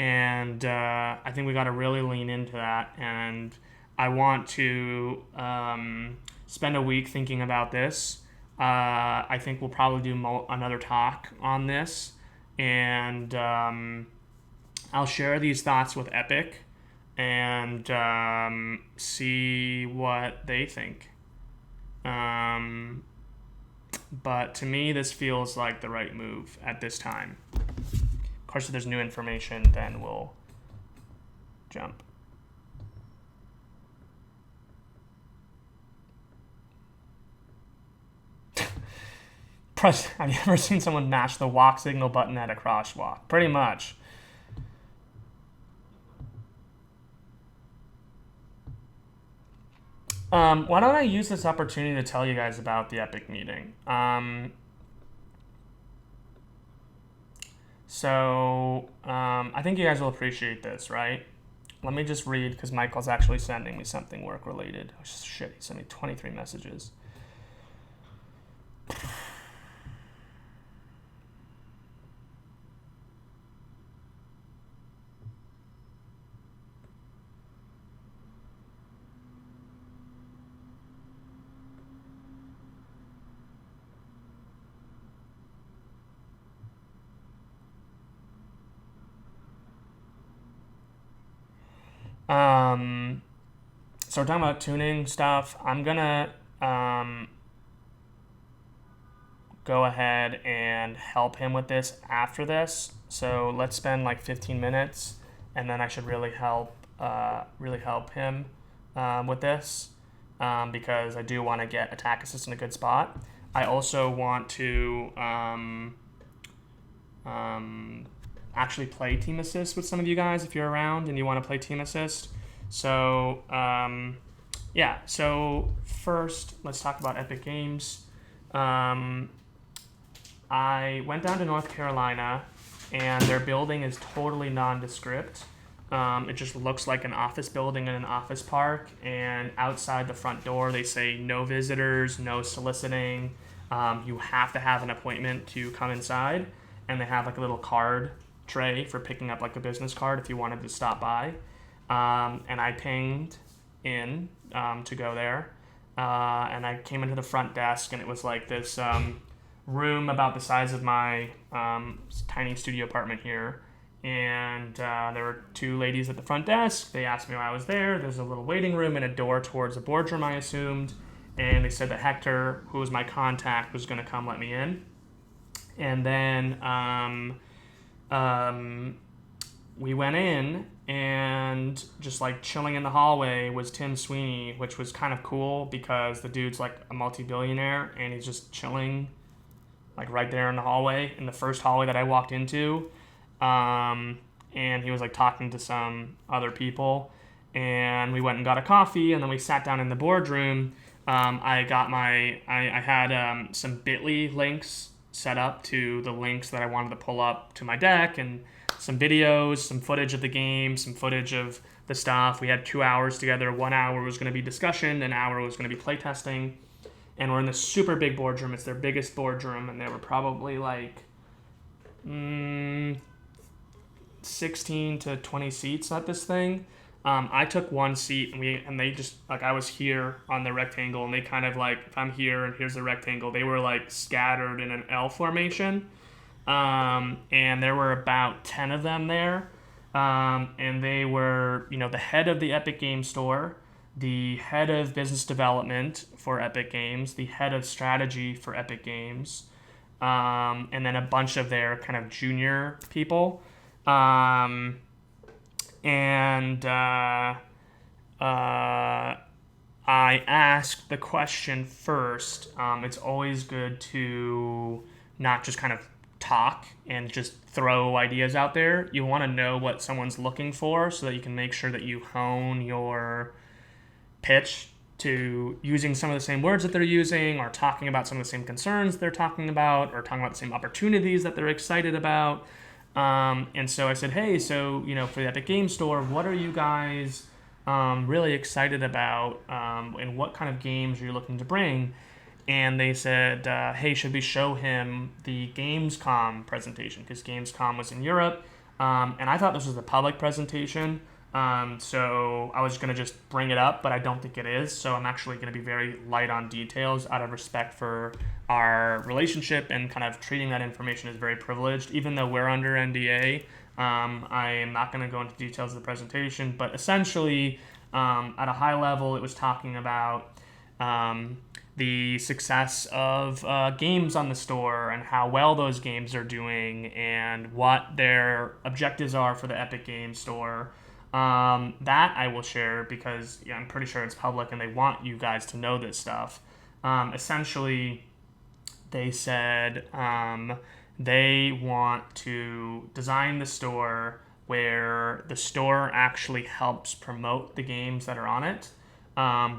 Speaker 1: And I think we got to really lean into that. And I want to spend a week thinking about this. I think we'll probably do another talk on this. And I'll share these thoughts with Epic and see what they think. But to me, this feels like the right move at this time. Of course, if there's new information, then we'll jump. Have you ever seen someone mash the walk signal button at a crosswalk? Pretty much. Why don't I use this opportunity to tell you guys about the Epic meeting? I think you guys will appreciate this, right? Let me just read, because Michael's actually sending me something work-related. Oh, shit, he sent me 23 messages. So we're talking about tuning stuff. I'm gonna go ahead and help him with this after this. So let's spend like 15 minutes, and then I should really help him with this because I do want to get Attack Assist in a good spot. I also want to actually play Team Assist with some of you guys if you're around and you want to play Team Assist. So, so first, let's talk about Epic Games. I went down to North Carolina, and their building is totally nondescript. It just looks like an office building in an office park, and outside the front door, they say no visitors, no soliciting. You have to have an appointment to come inside, and they have like a little card tray for picking up like a business card if you wanted to stop by. And I pinged in to go there, and I came into the front desk, and it was like this room about the size of my tiny studio apartment here, and there were two ladies at the front desk. They asked me why I was there. There's a little waiting room and a door towards the boardroom, I assumed, and they said that Hector, who was my contact, was going to come let me in. And then we went in, and just like chilling in the hallway was Tim Sweeney, which was kind of cool because the dude's like a multi-billionaire, and he's just chilling like right there in the hallway, in the first hallway that I walked into. And he was like talking to some other people, and we went and got a coffee, and then we sat down in the boardroom. I had some Bitly links set up to the links that I wanted to pull up to my deck, and some videos, some footage of the game, some footage of the stuff. We had 2 hours together. 1 hour was going to be discussion, an hour was going to be playtesting. And we're in this super big boardroom. It's their biggest boardroom, and there were probably like 16 to 20 seats at this thing. I took one seat, and they just, like, I was here on the rectangle, and they kind of like, if I'm here and here's the rectangle, they were like scattered in an L formation. And there were about 10 of them there. And they were, the head of the Epic Games Store, the head of business development for Epic Games, the head of strategy for Epic Games, and then a bunch of their kind of junior people. I asked the question first. It's always good to not just kind of talk and just throw ideas out there. You want to know what someone's looking for so that you can make sure that you hone your pitch to using some of the same words that they're using, or talking about some of the same concerns they're talking about, or talking about the same opportunities that they're excited about. And so I said, hey, so, for the Epic Games Store, what are you guys really excited about, and what kind of games are you looking to bring? And they said, hey, should we show him the Gamescom presentation? Because Gamescom was in Europe. And I thought this was a public presentation. So I was going to just bring it up, but I don't think it is. So I'm actually going to be very light on details out of respect for our relationship and kind of treating that information as very privileged. Even though we're under NDA, I am not going to go into details of the presentation, but essentially, at a high level, it was talking about the success of games on the store and how well those games are doing and what their objectives are for the Epic Games Store. That I will share because I'm pretty sure it's public and they want you guys to know this stuff. Essentially, they said they want to design the store where the store actually helps promote the games that are on it.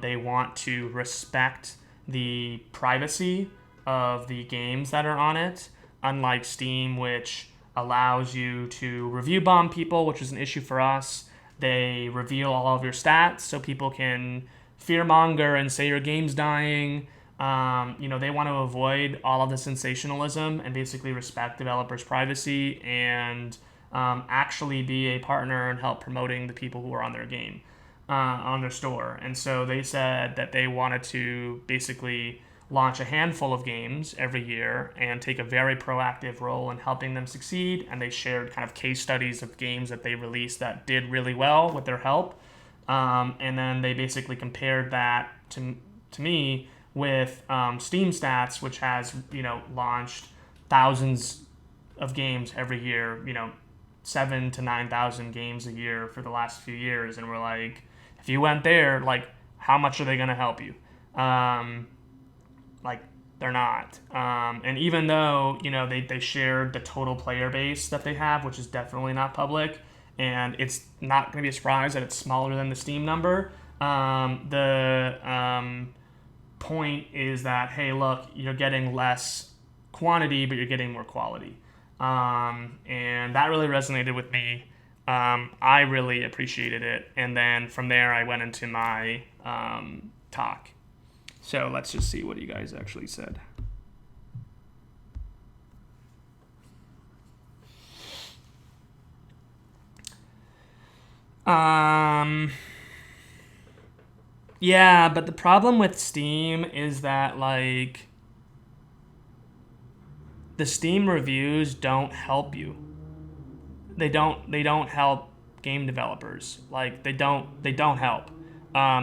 Speaker 1: They want to respect the privacy of the games that are on it, unlike Steam, which allows you to review bomb people, which is an issue for us. They reveal all of your stats so people can fearmonger and say your game's dying. They want to avoid all of the sensationalism and basically respect developers' privacy and actually be a partner and help promoting the people who are on their game, on their store. And so they said that they wanted to basically launch a handful of games every year and take a very proactive role in helping them succeed. And they shared kind of case studies of games that they released that did really well with their help. And then they basically compared that to me with Steam Stats, which has, launched thousands of games every year, 7,000 to 9,000 games a year for the last few years. And we're like, if you went there, like, how much are they going to help you? They're not. And even though, they shared the total player base that they have, which is definitely not public, and it's not going to be a surprise that it's smaller than the Steam number, the point is that, hey, look, you're getting less quantity, but you're getting more quality. And that really resonated with me. I really appreciated it. And then from there, I went into my talk. So let's just see what you guys actually said. Yeah, but the problem with Steam is that, like, the Steam reviews don't help you. They don't help game developers. Like, they don't help.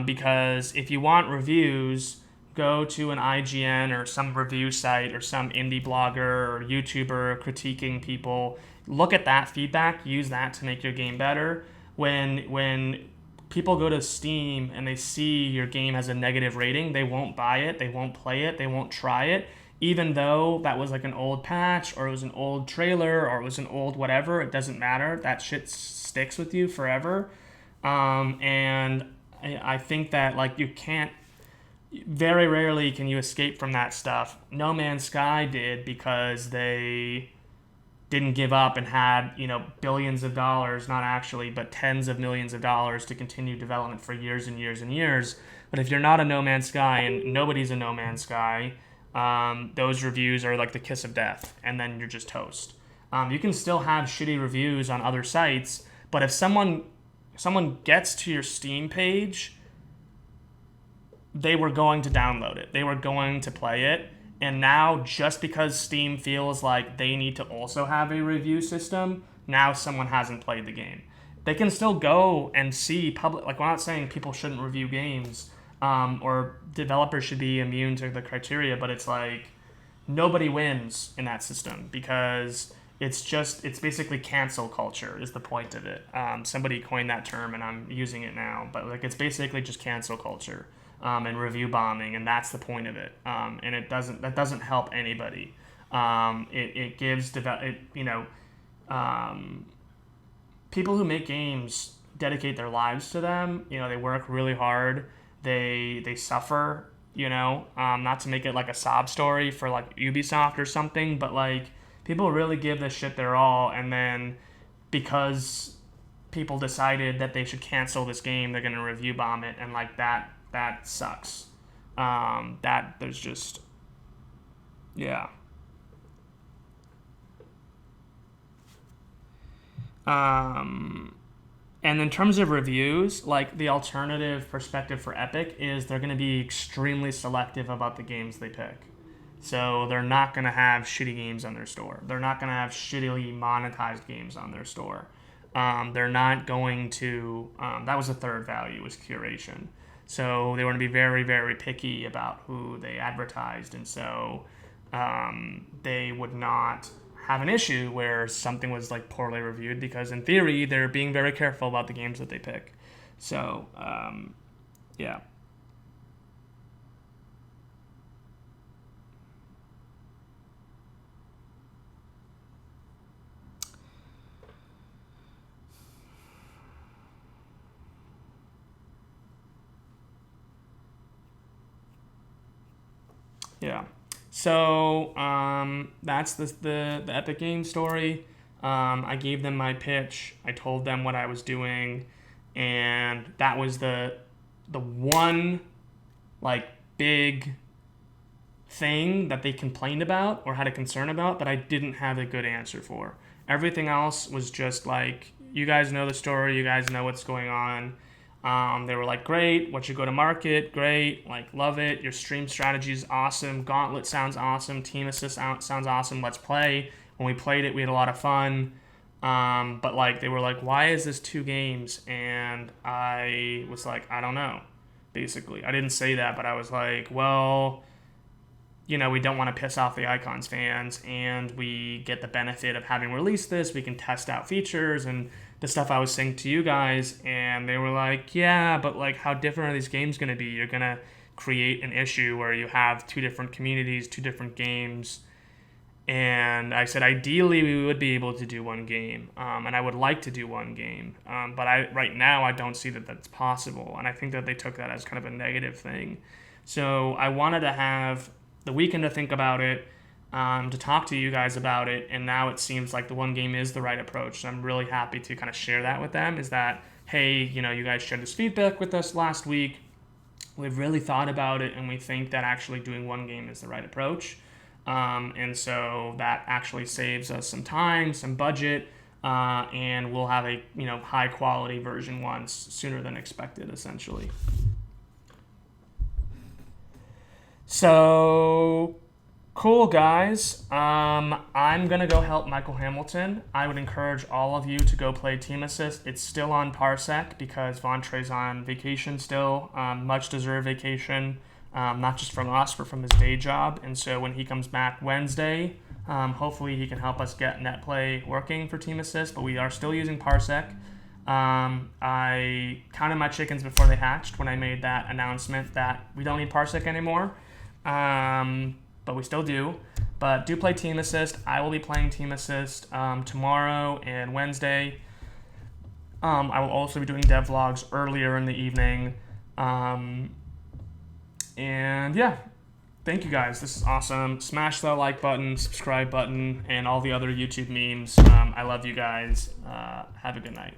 Speaker 1: Because if you want reviews, go to an IGN or some review site or some indie blogger or YouTuber critiquing people. Look at that feedback. Use that to make your game better. When people go to Steam and they see your game has a negative rating, they won't buy it, they won't play it, they won't try it, even though that was like an old patch or it was an old trailer or it was an old whatever. It doesn't matter. That shit sticks with you forever. And I think that, like, you can't, very rarely can you escape from that stuff. No Man's Sky did because they didn't give up and had, billions of dollars, not actually, but tens of millions of dollars to continue development for years and years and years. But if you're not a No Man's Sky and nobody's a No Man's Sky, those reviews are like the kiss of death, and then you're just toast. You can still have shitty reviews on other sites, but if someone gets to your Steam page, they were going to download it. They were going to play it. And now, just because Steam feels like they need to also have a review system, now someone hasn't played the game. They can still go and see public. Like, we're not saying people shouldn't review games or developers should be immune to the criteria, but it's like nobody wins in that system because it's basically cancel culture is the point of it. Somebody coined that term and I'm using it now, but like it's basically just cancel culture. And review bombing, and that's the point of it. And that doesn't help anybody. It gives people who make games dedicate their lives to them. They work really hard. They suffer. Not to make it like a sob story for like Ubisoft or something, but like people really give this shit their all, and then because people decided that they should cancel this game, they're gonna review bomb it, and like that. That sucks. There's just, yeah. And in terms of reviews, like the alternative perspective for Epic is they're going to be extremely selective about the games they pick. So they're not going to have shitty games on their store. They're not going to have shittily monetized games on their store. They're not going to, that was the third value, was curation. So they want to be very, very picky about who they advertised. And so they would not have an issue where something was like poorly reviewed, because in theory they're being very careful about the games that they pick. So yeah. Yeah. So that's the Epic Games story. I gave them my pitch. I told them what I was doing, and that was the one like big thing that they complained about or had a concern about that I didn't have a good answer for. Everything else was just like, you guys know the story, you guys know what's going on. They were like, great, what's your go-to-market? Great, like, love it. Your stream strategy is awesome. Gauntlet sounds awesome. Team Assist sounds awesome. Let's play. When we played it, we had a lot of fun. But, like, they were like, why is this 2 games? And I was like, I don't know, basically. I didn't say that, but I was like, well, you know, we don't want to piss off the Icons fans, and we get the benefit of having released this. We can test out features and the stuff I was saying to you guys, and they were like, yeah, but like, how different are these games going to be? You're going to create an issue where you have 2 different communities, 2 different games. And I said, ideally, we would be able to do 1 game, and I would like to do 1 game. But right now, I don't see that that's possible, and I think that they took that as kind of a negative thing. So I wanted to have the weekend to think about it, to talk to you guys about it, and now it seems like the 1 game is the right approach. So I'm really happy to kind of share that with them, is that, hey, you know, you guys shared this feedback with us last week. We've really thought about it, and we think that actually doing 1 game is the right approach. And so that actually saves us some time, some budget, and we'll have a, you know, high quality version once sooner than expected, essentially. So cool, guys. I'm going to go help Michael Hamilton. I would encourage all of you to go play Team Assist. It's still on Parsec because Vontre's on vacation still, much-deserved vacation, not just from us, but from his day job. And so when he comes back Wednesday, hopefully he can help us get NetPlay working for Team Assist, but we are still using Parsec. I counted my chickens before they hatched when I made that announcement that we don't need Parsec anymore. But we still do. But do play Team Assist. I will be playing Team Assist tomorrow and Wednesday. I will also be doing devlogs earlier in the evening. And yeah, thank you guys. This is awesome. Smash that like button, subscribe button, and all the other YouTube memes. I love you guys. Have a good night.